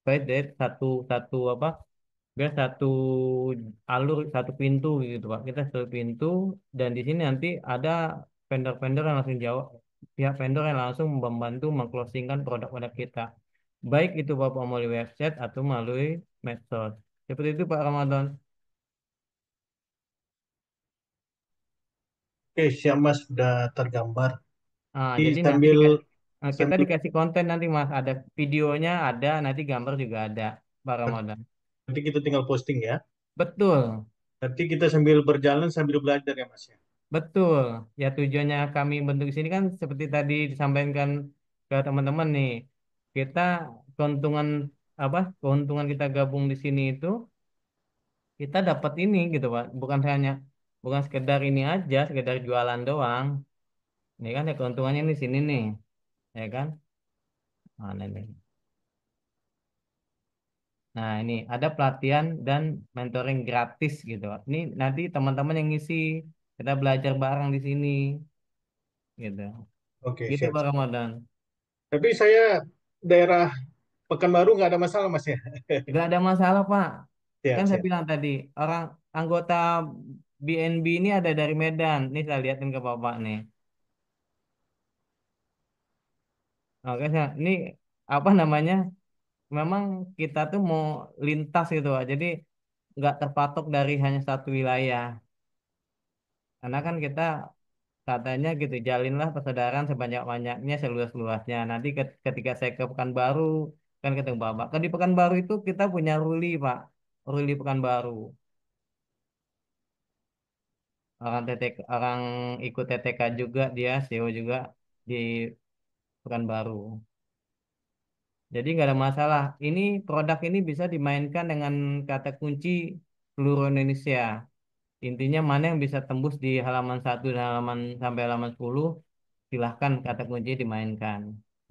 Baik, dari satu satu apa? Biar satu alur, satu pintu gitu Pak. Kita satu pintu dan di sini nanti ada vendor-vendor yang langsung jawab, pihak vendor yang langsung membantu mengclosingkan produk-produk kita. Baik itu Bapak melalui website atau melalui medsos. Seperti itu Pak Ramadan. Oke, siap Mas, sudah tergambar. Jadi Jadi nanti sambil kita sambil dikasih konten nanti Mas, ada videonya ada, nanti gambar juga ada Pak Ramadan. Nanti kita tinggal posting ya. Betul, Nanti kita sambil berjalan sambil belajar ya Mas ya. betul. Ya tujuannya kami bentuk di sini kan seperti tadi disampaikan ke teman-teman nih. Kita keuntungan apa? Keuntungan kita gabung di sini itu kita dapat ini gitu Pak. Bukan sekedar ini aja, sekedar jualan doang. Ini kan ya keuntungannya di sini nih, ya kan? Mana nih? Nah, ini ada pelatihan dan mentoring gratis gitu. Ini nanti teman-teman yang ngisi, kita belajar bareng di sini gitu. Oke, Gitu siap. Pak Ramadan. Tapi saya daerah Pekanbaru nggak ada masalah Mas ya. Gak ada masalah Pak. Kan Siap, saya siap. bilang tadi, orang anggota BNB ini ada dari Medan. Nih saya lihatin ke Bapak nih. Oke, ini apa namanya? Memang kita tuh mau lintas gitu Pak. Jadi nggak terpatok dari hanya satu wilayah. Karena kan kita katanya gitu, jalinlah persaudaraan sebanyak-banyaknya, seluas-luasnya. Nanti ketika saya ke Pekanbaru, kan ketemu Bapak. Kan di Pekanbaru itu kita punya Ruli, Pak. Ruli Pekanbaru. Orang TTK, orang ikut TTK juga dia, CEO juga di Pekanbaru. Jadi nggak ada masalah. Ini produk ini bisa dimainkan dengan kata kunci seluruh Indonesia. Intinya mana yang bisa tembus di halaman satu dan halaman sampai halaman 10, silahkan kata kunci dimainkan.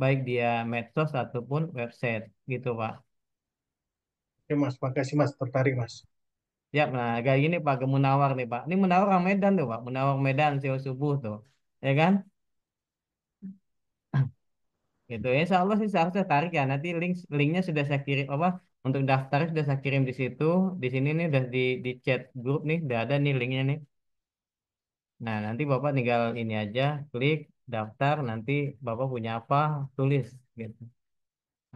Baik dia medsos ataupun website gitu Pak. Oke Mas, makasih Mas, tertarik Mas. Ya, nah kayak gini Pak ke Munawar nih Pak. Ini Munawar orang Medan tuh Pak. Munawar Medan SEO subuh tuh. Ya kan? Gitu. Insya Allah sih seharusnya tarik ya. Nanti linknya sudah saya kirim apa? Untuk daftar sudah saya kirim di situ. Di sini nih udah di chat grup nih. Udah ada nih linknya nih. Nah, nanti Bapak tinggal ini aja, klik daftar, nanti Bapak punya apa, tulis gitu.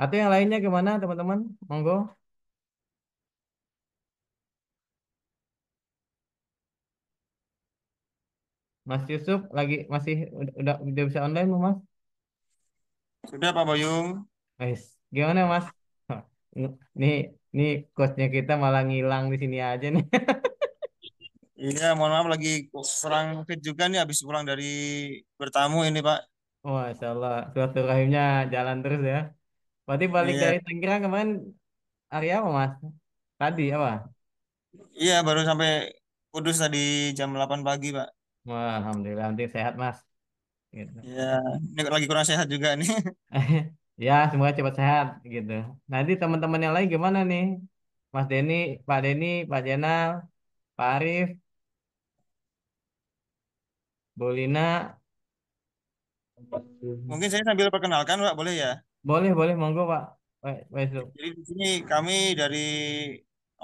Atau yang lainnya gimana, teman-teman? Monggo. Mas Yusuf lagi masih udah bisa online belum, Mas? Sudah Pak Boyung. Guys, gimana, Mas? Hah, Nih, nih coachnya kita malah ngilang di sini aja nih. Iya, mohon maaf lagi kurang fit juga nih habis pulang dari bertamu ini Pak. Oh, Masya Allah, silaturahimnya jalan terus ya. Berarti balik Iya, dari Tangerang kemarin hari apa, Mas? Tadi apa? iya baru sampai Kudus tadi jam 8 pagi Pak. Wah, Alhamdulillah, nanti sehat, Mas. Gitu. Iya, ini lagi kurang sehat juga nih. Ya, semoga cepat sehat gitu. Nanti teman-teman yang lain gimana nih? Mas Denny, Pak Jenal, Pak Arif, Bu Lina. Mungkin saya sambil perkenalkan Pak, boleh ya? Boleh, boleh, monggo Pak. Pak Yusuf. Jadi di sini kami dari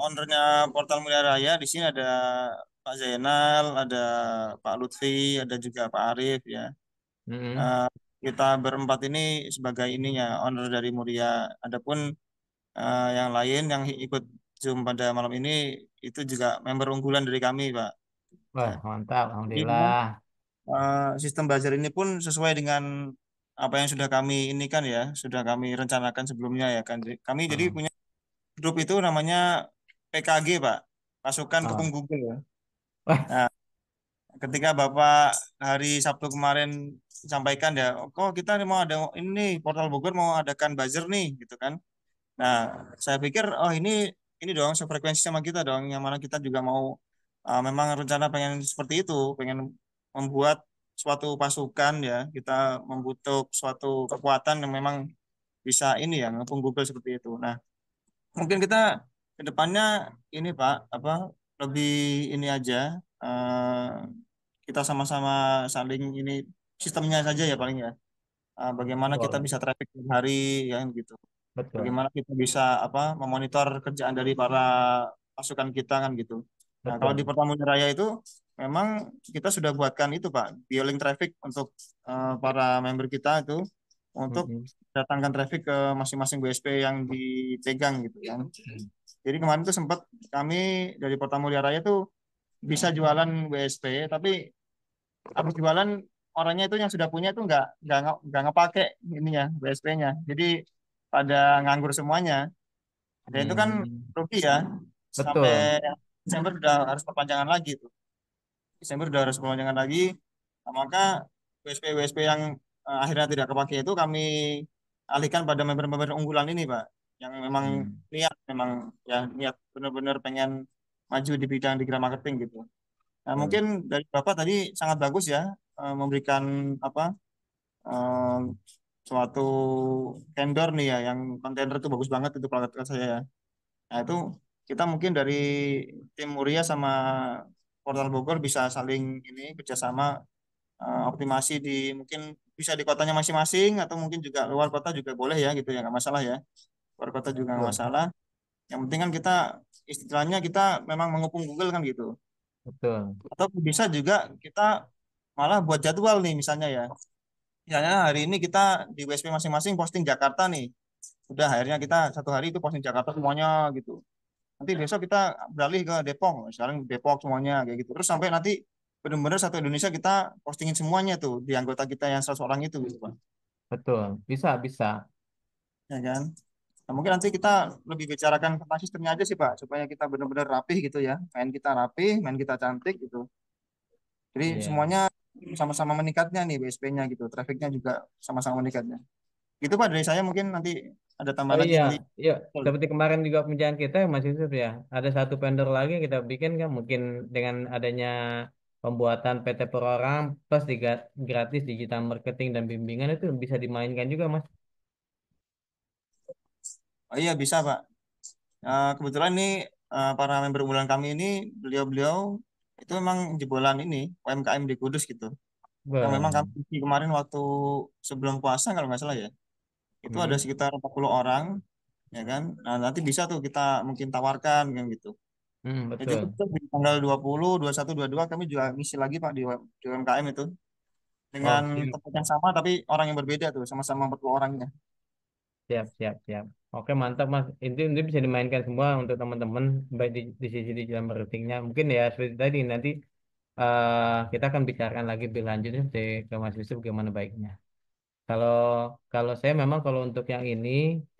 ownernya Portal Mulia Raya, di sini ada Pak Zainal, ada Pak Lutfi, ada juga Pak Arif ya. Mm-mm. Eh, kita berempat ini sebagai ininya owner dari Muria. Adapun yang lain yang ikut Zoom pada malam ini itu juga member unggulan dari kami, Pak. Wah, Ya. mantap, Jadi memang Alhamdulillah. sistem belajar ini pun sesuai dengan apa yang sudah kami ini kan ya, sudah kami rencanakan sebelumnya ya kan. Kami jadi Hmm. punya grup itu namanya PKG, Pak, Pasukan Kepung Ah. Google ya. Wah, Nah, ketika Bapak hari Sabtu kemarin sampaikan ya, kok kita nih mau ada ini Portal Bogor mau adakan buzzer nih gitu kan. Nah, saya pikir oh ini dong sefrekuensi sama kita dong, yang mana kita juga mau memang rencana pengen seperti itu, pengen membuat suatu pasukan ya, kita membutuhkan suatu kekuatan yang memang bisa ini ya ngepung Google seperti itu. Nah, mungkin kita ke depannya ini Pak apa lebih ini aja eh, kita sama-sama saling ini sistemnya saja ya paling ya. Bagaimana kita betul, bisa traffic per hari ya gitu. betul, Bagaimana kita bisa apa memonitor kerjaan dari para pasukan kita kan gitu. Nah, kalau di betul. Pertamina Raya itu memang kita sudah buatkan itu Pak, biolink traffic untuk para member kita itu untuk Mm-mm. datangkan traffic ke masing-masing WSP yang dipegang gitu kan. Mm. Jadi kemarin tuh sempat kami dari Pertamina Raya tuh bisa jualan WSP, tapi habis jualan orangnya itu yang sudah punya itu nggak ngepake ini ya WSP-nya. Jadi pada nganggur semuanya. Dan itu kan Hmm, rugi ya. Sampai betul. Desember udah harus perpanjangan lagi tuh. Desember udah harus perpanjangan lagi. Nah, maka WSP yang akhirnya tidak kepake itu kami alihkan pada member-member unggulan ini, Pak. Yang memang Hmm. memang ya niat benar-benar pengen maju di bidang digital marketing gitu. Nah, Betul. mungkin dari Bapak tadi sangat bagus ya, memberikan apa eh, suatu vendor nih ya yang kontainer itu bagus banget itu produk saya ya. Nah, itu kita mungkin dari tim Muria sama Portal Bogor bisa saling ini kerjasama, optimasi di mungkin bisa di kotanya masing-masing atau mungkin juga luar kota juga boleh ya gitu ya, nggak masalah ya. Luar kota juga nggak Betul. masalah. Yang penting kan kita istilahnya kita memang mengepung Google kan gitu. Betul. Atau bisa juga kita malah buat jadwal nih misalnya ya. Misalnya hari ini kita di WSP masing-masing posting Jakarta nih. Udah akhirnya kita satu hari itu posting Jakarta semuanya gitu. Nanti besok kita beralih ke Depok. Sekarang Depok semuanya kayak gitu. Terus sampai nanti benar-benar satu Indonesia kita postingin semuanya tuh di anggota kita yang 100 orang itu gitu, Pak. Betul. Bisa, bisa. Ya kan? Nah, mungkin nanti kita lebih bicarakan tentang sistemnya aja sih, Pak, supaya kita benar-benar rapih gitu ya. Main kita rapih, main kita cantik gitu. Jadi Iya. semuanya sama-sama meningkatnya nih BSP-nya gitu. Trafficnya juga sama-sama meningkatnya. Gitu Pak dari saya mungkin nanti ada Oh tambahan lagi iya, nanti. iya. Seperti kemarin juga pembicaraan kita yang masih Yusuf ya. Ada satu vendor lagi yang kita bikin kan mungkin dengan adanya pembuatan PT per orang plus gratis digital marketing dan bimbingan itu bisa dimainkan juga Mas. Oh iya bisa Pak. Kebetulan nih para member unggulan kami ini beliau-beliau itu memang jebolan ini UMKM di Kudus gitu. Yang memang kami Bang. isi kemarin waktu sebelum puasa kalau nggak salah ya. Itu ada Hmm. sekitar 40 orang ya kan. Nah, nanti bisa tuh kita mungkin tawarkan kan gitu. Jadi Betul. itu di tanggal 20, 21, 22 kami juga ngisi lagi Pak di UMKM itu dengan Oh, siap. tempat yang sama tapi orang yang berbeda tuh sama-sama 40 orangnya. Siap, siap, siap. Oke, mantap Mas. Itu bisa dimainkan semua untuk teman-teman baik di sisi digital marketingnya. Mungkin ya seperti tadi nanti kita akan bicarakan lagi lebih lanjut ke Mas Yusuf gimana baiknya. Kalau kalau saya memang kalau untuk yang ini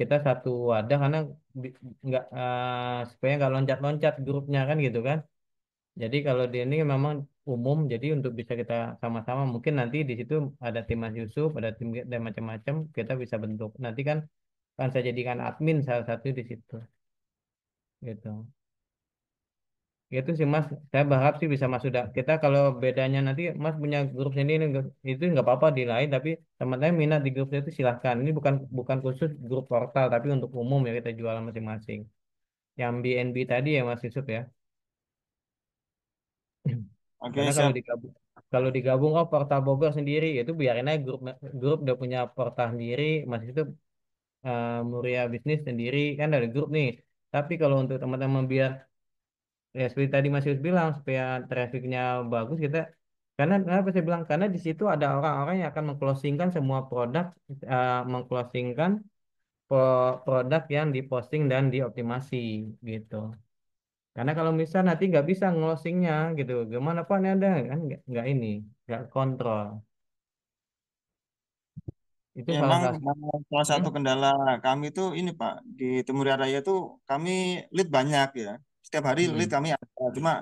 kita satu wadah karena bi- nggak supaya nggak loncat-loncat grupnya kan gitu kan. Jadi kalau di ini memang umum, jadi untuk bisa kita sama-sama mungkin nanti di situ ada tim Mas Yusuf, ada tim dan macam-macam kita bisa bentuk. Nanti kan saya jadikan admin salah satu di situ gitu. Itu sih Mas, saya berharap sih bisa Mas sudah. Kita kalau bedanya nanti Mas punya grup sendiri itu nggak apa-apa di lain, tapi teman-teman minat di grupnya itu silahkan. Ini bukan bukan khusus grup portal, tapi untuk umum ya kita jualan masing-masing. Yang BNB tadi ya Mas Yusuf ya. Oke, Karena kalau siap. digabung oh portal Bogor sendiri itu biarin aja grup grup udah punya portal sendiri, Mas itu Muria bisnis sendiri kan ada grup nih. Tapi kalau untuk teman-teman biar ya seperti tadi Mas Yus bilang supaya trafficnya bagus kita karena kenapa saya bilang karena di situ ada orang-orang yang akan mengclosingkan semua produk mengclosingkan produk yang diposting dan dioptimasi gitu karena kalau misal nanti nggak bisa ngelosingnya gitu gimana Pak ini ada kan nggak ini nggak kontrol itu Ya, salah emang satu. salah Hmm? satu kendala kami itu ini Pak, di Temuria Raya itu kami lead banyak ya. Setiap hari lead Hmm. kami ada. Cuma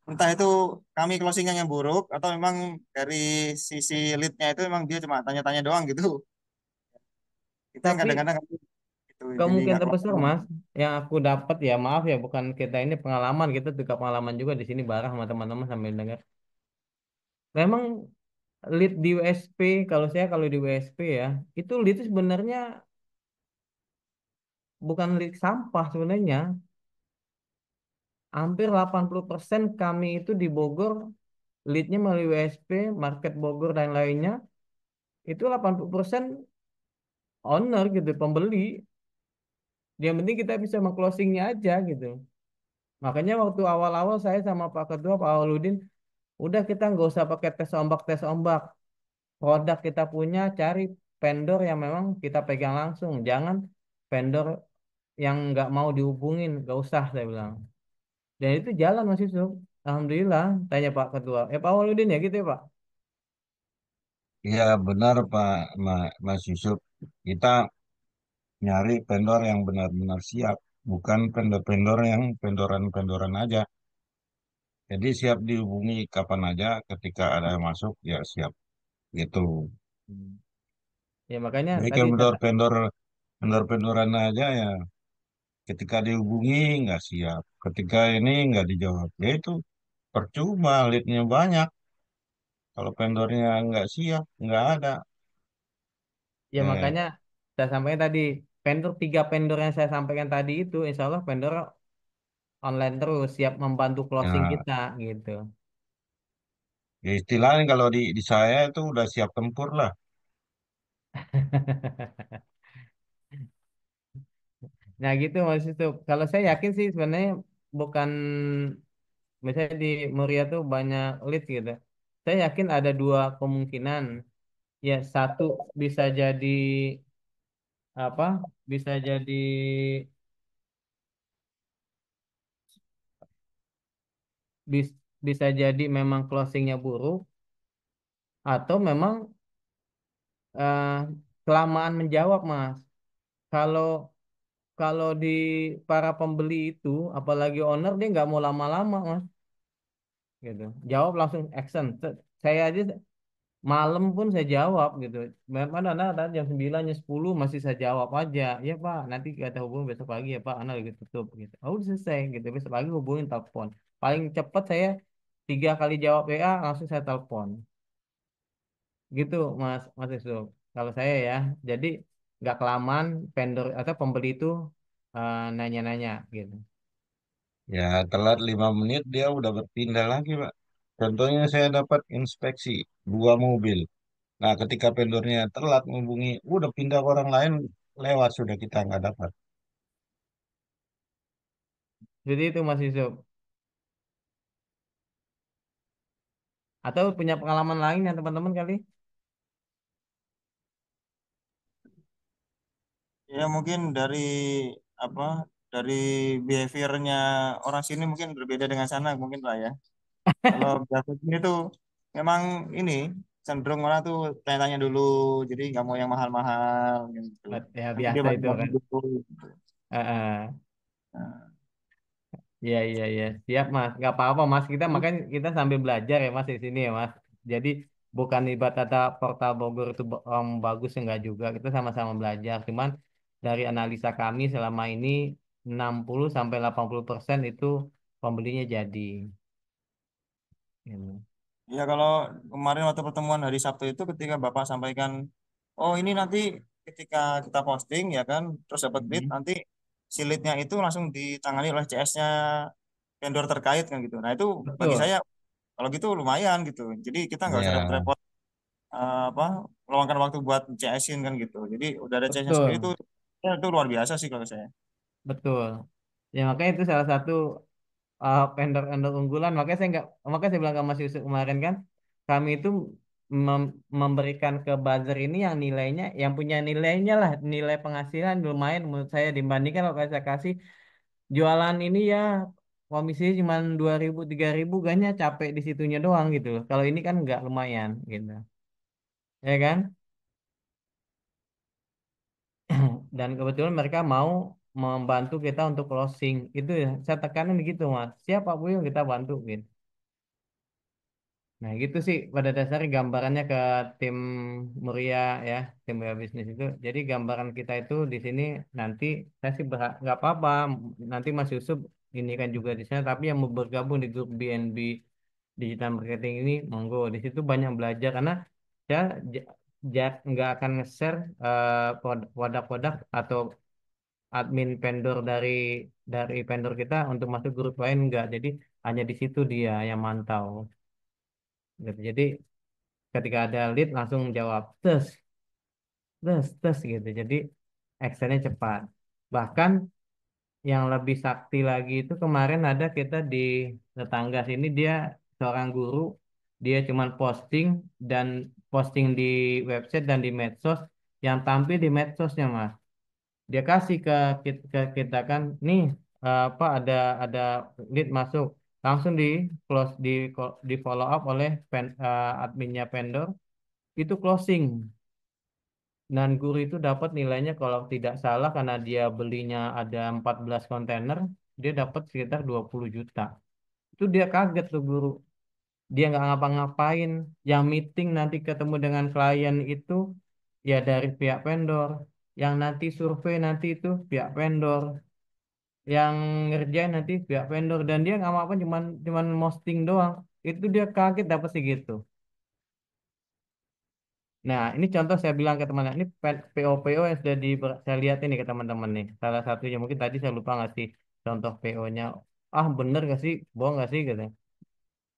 entah itu kami closingnya yang buruk atau memang dari sisi leadnya itu memang dia cuma tanya-tanya doang gitu. Itu yang Tapi kadang-kadang kami itu jadi kemungkinan nggak terbesar closing. Mas yang aku dapat ya maaf ya bukan kita ini pengalaman kita juga pengalaman juga di sini bareng sama teman-teman sambil dengar memang lead di WSP kalau saya kalau di WSP ya itu lead itu sebenarnya bukan lead sampah sebenarnya hampir 80% kami itu di Bogor leadnya melalui WSP Market Bogor dan lainnya itu 80% owner gitu pembeli yang penting kita bisa mengclosingnya aja gitu makanya waktu awal-awal saya sama Pak Ketua Pak Awaludin udah kita nggak usah pakai tes ombak produk kita punya cari vendor yang memang kita pegang langsung jangan vendor yang nggak mau dihubungin, nggak usah saya bilang. Dan itu jalan Mas Yusuf. Alhamdulillah, tanya Pak Ketua. Pak Waludin ya gitu ya Pak? Ya benar Pak Mas Yusuf. Kita nyari vendor yang benar-benar siap, bukan vendor-vendor yang vendoran-vendoran aja. Jadi siap dihubungi kapan aja ketika ada yang masuk ya siap gitu. Hmm. Ya makanya Jadi tadi kalau saya vendor-vendoran aja ya ketika dihubungi nggak siap, ketika ini nggak dijawab, ya itu percuma leadnya banyak. Kalau vendornya nggak siap, nggak ada. ya Eh, makanya saya sampaikan tadi tiga vendor yang saya sampaikan tadi itu insya Allah vendor online terus siap membantu closing ya, kita gitu. ya istilahnya kalau di saya itu udah siap tempur lah. Nah gitu Mas itu. Kalau saya yakin sih sebenarnya bukan misalnya di Muria tuh banyak lead gitu. Saya yakin ada dua kemungkinan. Ya satu bisa jadi apa? Bisa jadi bis- bisa jadi memang closingnya buruk atau memang eh, kelamaan menjawab Mas. Kalau kalau di para pembeli itu, apalagi owner dia nggak mau lama-lama Mas. Gitu. Jawab langsung action. Saya aja malam pun saya jawab gitu. Mana ada jam 9 jam 10 masih saya jawab aja. Ya Pak, nanti kita hubungi besok pagi ya Pak, Ana lagi tutup gitu. Oh, udah selesai gitu. Besok pagi hubungin telepon. Paling cepat saya 3 kali jawab WA langsung saya telepon. Gitu Mas Mas Yusuf. Kalau saya ya, jadi nggak kelamaan vendor atau pembeli itu nanya-nanya gitu. Ya telat 5 menit dia udah berpindah lagi, Pak. Contohnya saya dapat inspeksi 2 mobil. Nah, ketika vendornya telat menghubungi, udah pindah ke orang lain, lewat sudah kita nggak dapat. Jadi itu Mas Yusuf. Atau punya pengalaman lain ya teman-teman kali? Ya mungkin dari apa dari behaviornya orang sini mungkin berbeda dengan sana mungkin Pak ya. Kalau biasa sini tuh memang ini cenderung orang tuh tanya-tanya dulu, jadi nggak mau yang mahal-mahal gitu. Ya Nanti dia biasa baru itu ngomong kan. dulu. Gitu. Heeh. Nah, Iya iya iya siap Mas. Gak apa-apa Mas. Kita makanya kita sambil belajar ya Mas di sini ya Mas. Jadi bukan ibarat kata Portal Bogor itu bagus enggak juga. Kita sama-sama belajar. Cuman dari analisa kami selama ini 60 sampai 80% itu pembelinya jadi. Gitu. ya kalau kemarin waktu pertemuan hari Sabtu itu ketika Bapak sampaikan, oh ini nanti ketika kita posting ya kan, terus dapat lead Mhm. nanti si leadnya itu langsung ditangani oleh CS-nya vendor terkait kan gitu. Nah itu bagi Betul saya kalau gitu lumayan gitu. Jadi kita nggak usah Ya, repot-repot apa meluangkan waktu buat CS-in kan gitu. Jadi udah ada CS-nya sendiri tuh betul ya, itu luar biasa sih kalau saya. betul. Ya makanya itu salah satu vendor-vendor unggulan makanya saya bilang ke Mas Yusuf kemarin kan kami itu memberikan ke buzzer ini yang nilainya yang punya nilainya lah nilai penghasilan lumayan menurut saya dibandingkan kalau saya kasih jualan ini ya komisi cuma 2.000 3.000 kayaknya capek di situnya doang gitu loh. Kalau ini kan nggak lumayan gitu ya kan dan kebetulan mereka mau membantu kita untuk closing itu ya saya tekanin gitu Mas siap Pak Buyung kita bantu gitu. Nah, gitu sih pada dasarnya gambarannya ke tim Muria ya, tim Muria Bisnis itu. Jadi gambaran kita itu di sini nanti saya sih nggak apa-apa. Nanti Mas Yusuf ini kan juga di sana, tapi yang mau bergabung di grup BNB Digital Marketing ini, monggo. Di situ banyak belajar karena saya nggak akan nge-share produk-produk atau admin vendor dari vendor kita untuk masuk grup lain enggak. Jadi hanya di situ dia yang mantau. Gitu. Jadi ketika ada lead langsung jawab tes tes tes gitu jadi actionnya cepat bahkan yang lebih sakti lagi itu kemarin ada kita di tetangga sini dia seorang guru dia cuman posting dan posting di website dan di medsos yang tampil di medsosnya Mas dia kasih ke kita kan nih apa ada lead masuk langsung di close di follow up oleh adminnya vendor itu closing dan guru itu dapat nilainya kalau tidak salah karena dia belinya ada 14 kontainer, dia dapat sekitar 20 juta. Itu dia kaget tuh guru. Dia nggak ngapa-ngapain. Yang meeting nanti ketemu dengan klien itu ya dari pihak vendor. Yang nanti survei nanti itu pihak vendor. Yang ngerjain nanti pihak vendor. Dan dia nggak apa-apa cuman posting doang. Itu dia kaget dapat segitu. Nah, ini contoh saya bilang ke teman, ini PO-PO yang sudah saya lihat ini ke teman-teman nih. Salah satunya mungkin tadi saya lupa ngasih contoh PO-nya. Ah, bener gak sih? Bohong gak sih? Gitu.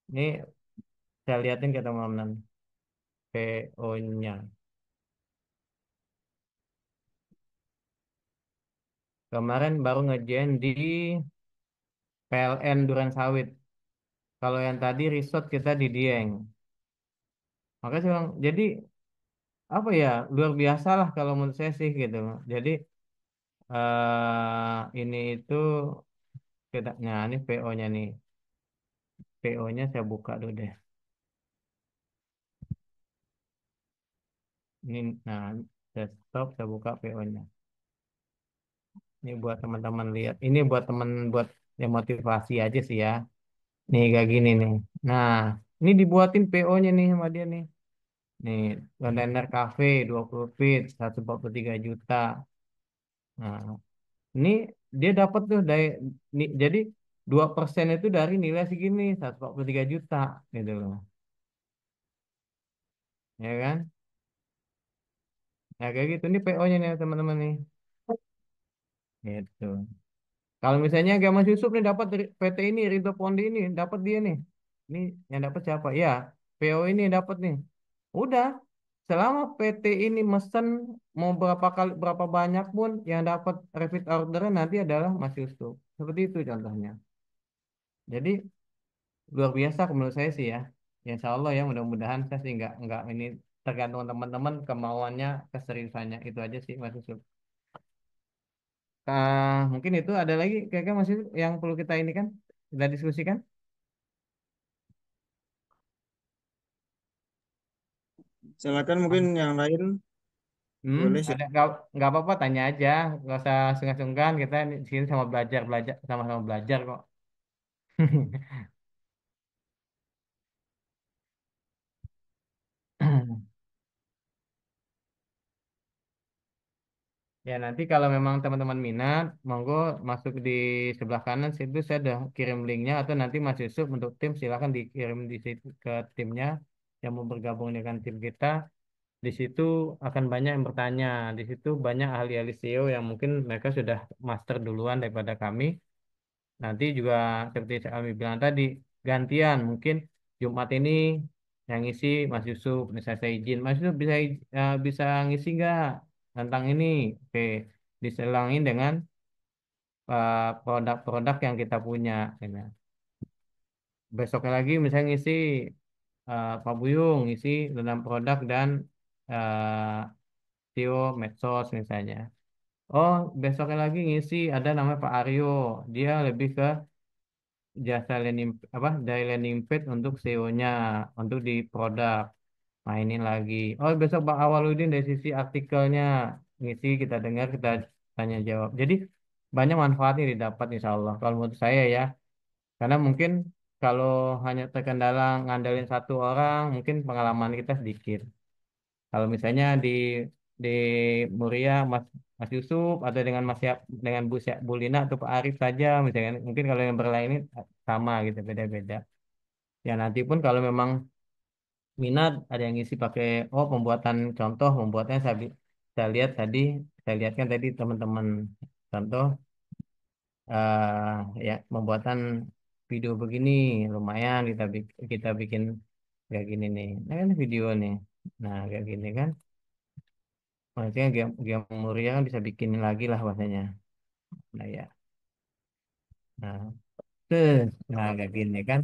Ini saya lihatin ke teman-teman PO-nya. Kemarin baru ngerjain di PLN Duren Sawit. Kalau yang tadi resort kita di Dieng. Makanya saya bilang, jadi apa ya, luar biasa lah kalau menurut saya sih gitu. Jadi ini itu, nah ini PO-nya nih. PO-nya saya buka dulu deh. Ini, nah, desktop saya buka PO-nya. Ini buat teman-teman lihat. Ini buat teman buat yang motivasi aja sih ya. Nih kayak gini nih. Nah, ini dibuatin PO-nya nih sama dia nih. Nih, kontainer cafe 20 feet 143 juta. Nah, ini dia dapat tuh dari jadi 2% itu dari nilai segini 143 juta gitu loh. Ya kan? Ya kayak gitu nih PO-nya nih teman-teman nih. Gitu. Kalau misalnya Gamas Yusuf nih dapat dari PT ini, Ridho Pondi ini, dapat dia nih. Ini yang dapat siapa? Ya, PO ini dapat nih. Udah, selama PT ini mesen mau berapa kali berapa banyak pun yang dapat repeat ordernya nanti adalah Mas Yusuf. Seperti itu contohnya. Jadi luar biasa menurut saya sih ya. Ya, insya Allah ya mudah-mudahan saya sih nggak ini tergantung teman-teman kemauannya keseriusannya itu aja sih Mas Yusuf. Mungkin itu ada lagi kayaknya Mas Yusuf yang perlu kita ini kan kita diskusikan. Silakan mungkin yang lain boleh sih. Ada nggak apa-apa tanya aja, nggak usah sungkan-sungkan. Kita di sini sama belajar belajar sama-sama belajar kok. Ya nanti kalau memang teman-teman minat, monggo masuk di sebelah kanan situ saya udah kirim linknya atau nanti Mas Yusuf untuk tim silakan dikirim di situ ke timnya yang mau bergabung dengan tim kita. Di situ akan banyak yang bertanya. Di situ banyak ahli-ahli SEO yang mungkin mereka sudah master duluan daripada kami. Nanti juga seperti kami bilang tadi, gantian mungkin Jumat ini yang ngisi Mas Yusuf, misalnya saya izin, Mas Yusuf bisa ngisi nggak tentang ini? Oke, diselangin dengan produk-produk yang kita punya. Gitu. Besoknya lagi misalnya ngisi Pak Buyung ngisi tentang produk dan uh, SEO medsos misalnya. Oh, besoknya lagi ngisi ada namanya Pak Aryo, dia lebih ke jasa landing apa dari landing page untuk SEO-nya untuk di produk mainin lagi. Oh besok Bang Awaludin dari sisi artikelnya ngisi kita dengar kita tanya jawab. Jadi banyak manfaatnya didapat Insya Allah. Kalau menurut saya ya, karena mungkin kalau hanya terkendala ngandalin satu orang, mungkin pengalaman kita sedikit. Kalau misalnya di Muria Mas Yusuf atau dengan dengan Bu Lina atau Pak Arif saja misalnya mungkin kalau yang berlain ini sama gitu beda-beda. Ya nanti pun kalau memang minat ada yang ngisi pakai pembuatan contoh pembuatannya saya lihat tadi saya lihatkan tadi teman-teman contoh ya pembuatan video begini lumayan kita bikin kayak gini nih. Nah kan video nih. Nah kayak gini kan. Maksudnya game Muria kan bisa bikin lagi lah bahasanya. Nah ya. Nah, nah kayak gini kan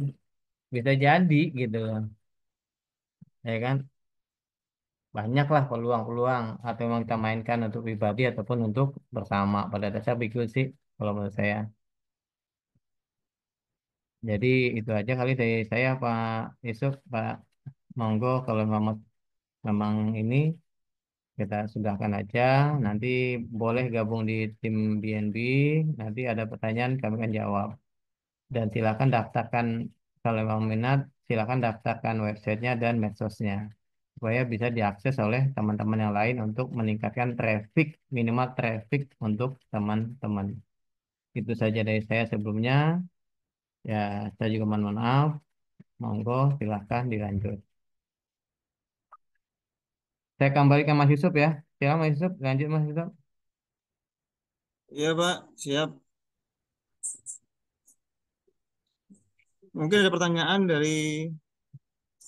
bisa jadi gitu loh. Ya kan? Banyak lah peluang-peluang atau memang kita mainkan untuk pribadi ataupun untuk bersama. Pada dasar begitu sih kalau menurut saya. Jadi itu aja kali dari saya Pak Yusuf, Pak Monggo kalau memang memang ini kita sudahkan aja. Nanti boleh gabung di tim BNB. Nanti ada pertanyaan kami akan jawab. Dan silakan daftarkan kalau memang minat, silakan daftarkan websitenya dan medsosnya supaya bisa diakses oleh teman-teman yang lain untuk meningkatkan traffic, minimal traffic untuk teman-teman. Itu saja dari saya sebelumnya. Ya, saya juga mohon maaf. Monggo, silakan dilanjut. Saya kembalikan Mas Yusuf ya. Silakan Mas Yusuf, lanjut Mas Yusuf. Iya Pak, siap. Mungkin ada pertanyaan dari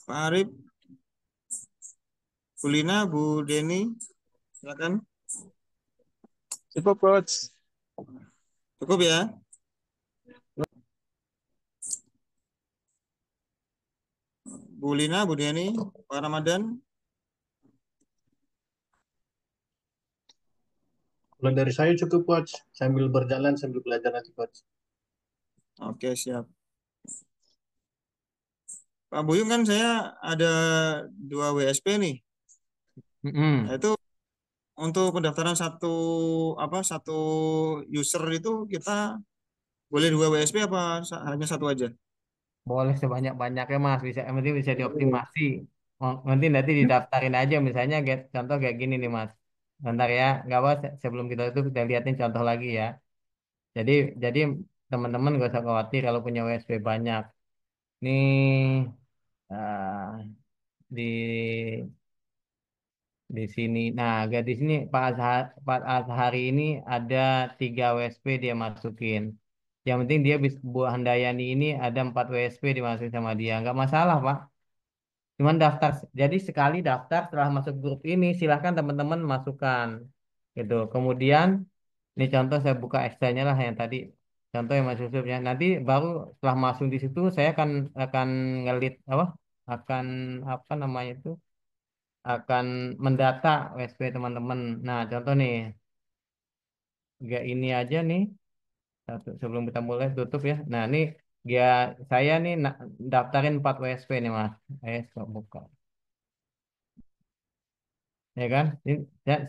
Pak Arif, Bu Lina, Bu Deni, silakan. Cukup, Coach. Cukup ya. Bu Lina, Bu Deni, Pak Ramadan. Kalau dari saya cukup coach, sambil berjalan sambil belajar nanti coach. Oke, siap. Pak Buyung kan saya ada 2 WSP nih. Mm-mm. Nah, itu untuk pendaftaran satu user itu kita boleh 2 WSP apa hanya satu aja? Boleh sebanyak-banyaknya Mas, bisa yang penting bisa dioptimasi. Oh, nanti didaftarin aja misalnya contoh kayak gini nih Mas. Bentar ya, nggak apa sebelum kita lihatin contoh lagi ya. Jadi jadi teman-teman gak usah khawatir kalau punya WSP banyak. Nih ah, di sini. Nah, di sini Pak Azhari ini ada 3 WSP dia masukin. Yang penting dia bisa Bu Handayani ini ada 4 WSP dimasukin sama dia. Nggak masalah, Pak. Cuman daftar. Jadi sekali daftar setelah masuk grup ini silahkan teman-teman masukkan. Gitu. Kemudian ini contoh saya buka Excel-nya lah yang tadi. Contoh yang Mas Yusuf ya. Nanti baru setelah masuk di situ saya akan ngelit apa? Akan apa namanya itu? Akan mendata WSP teman-teman. Nah, contoh nih, ya ini aja nih, sebelum kita mulai tutup ya. Nah, ini dia saya nih daftarin 4 WSP nih, Mas. Stop buka. Ya kan? Ini,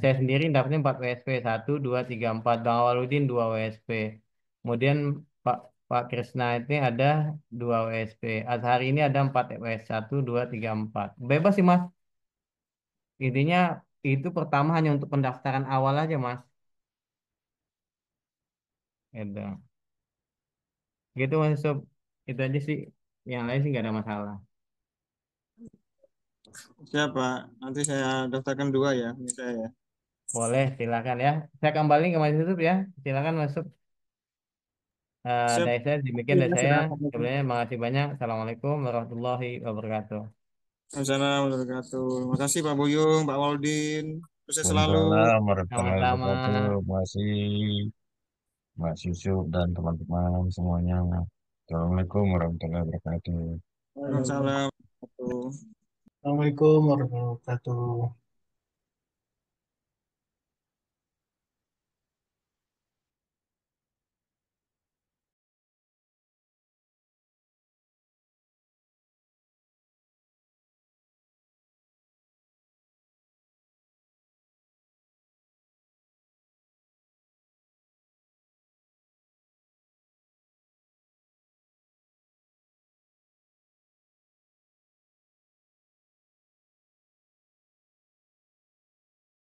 saya sendiri daftarin 4 WSP, 1, 2, 3, 4. Bang Awaludin 2 WSP. Kemudian Pak Pak Krisna ini ada 2 WSP. Azhari ini ada 4 WSP, 1, 2, 3, 4. Bebas sih, Mas. Intinya itu pertama hanya untuk pendaftaran awal aja, Mas. Gitu. Gitu Mas Yusuf. Itu aja sih. Yang lain sih nggak ada masalah. Siap, Pak. Nanti saya daftarkan 2 ya, ini saya ya. Boleh, silakan ya. Saya kembali ke Mas Yusuf ya. Silakan masuk. Siap. Dari saya demikian dari Ya, saya. silakan. Sebenarnya makasih banyak. Assalamualaikum warahmatullahi wabarakatuh. Assalamualaikum warahmatullahi wabarakatuh. Terima kasih Pak Buyung, Pak Waldin. Sukses selalu. Waalaikumsalam warahmatullahi Sama-sama. wabarakatuh. Masih Mas Yusuf dan teman-teman semuanya. Assalamualaikum warahmatullahi wabarakatuh. Waalaikumsalam warahmatullahi wabarakatuh. Assalamualaikum warahmatullahi wabarakatuh.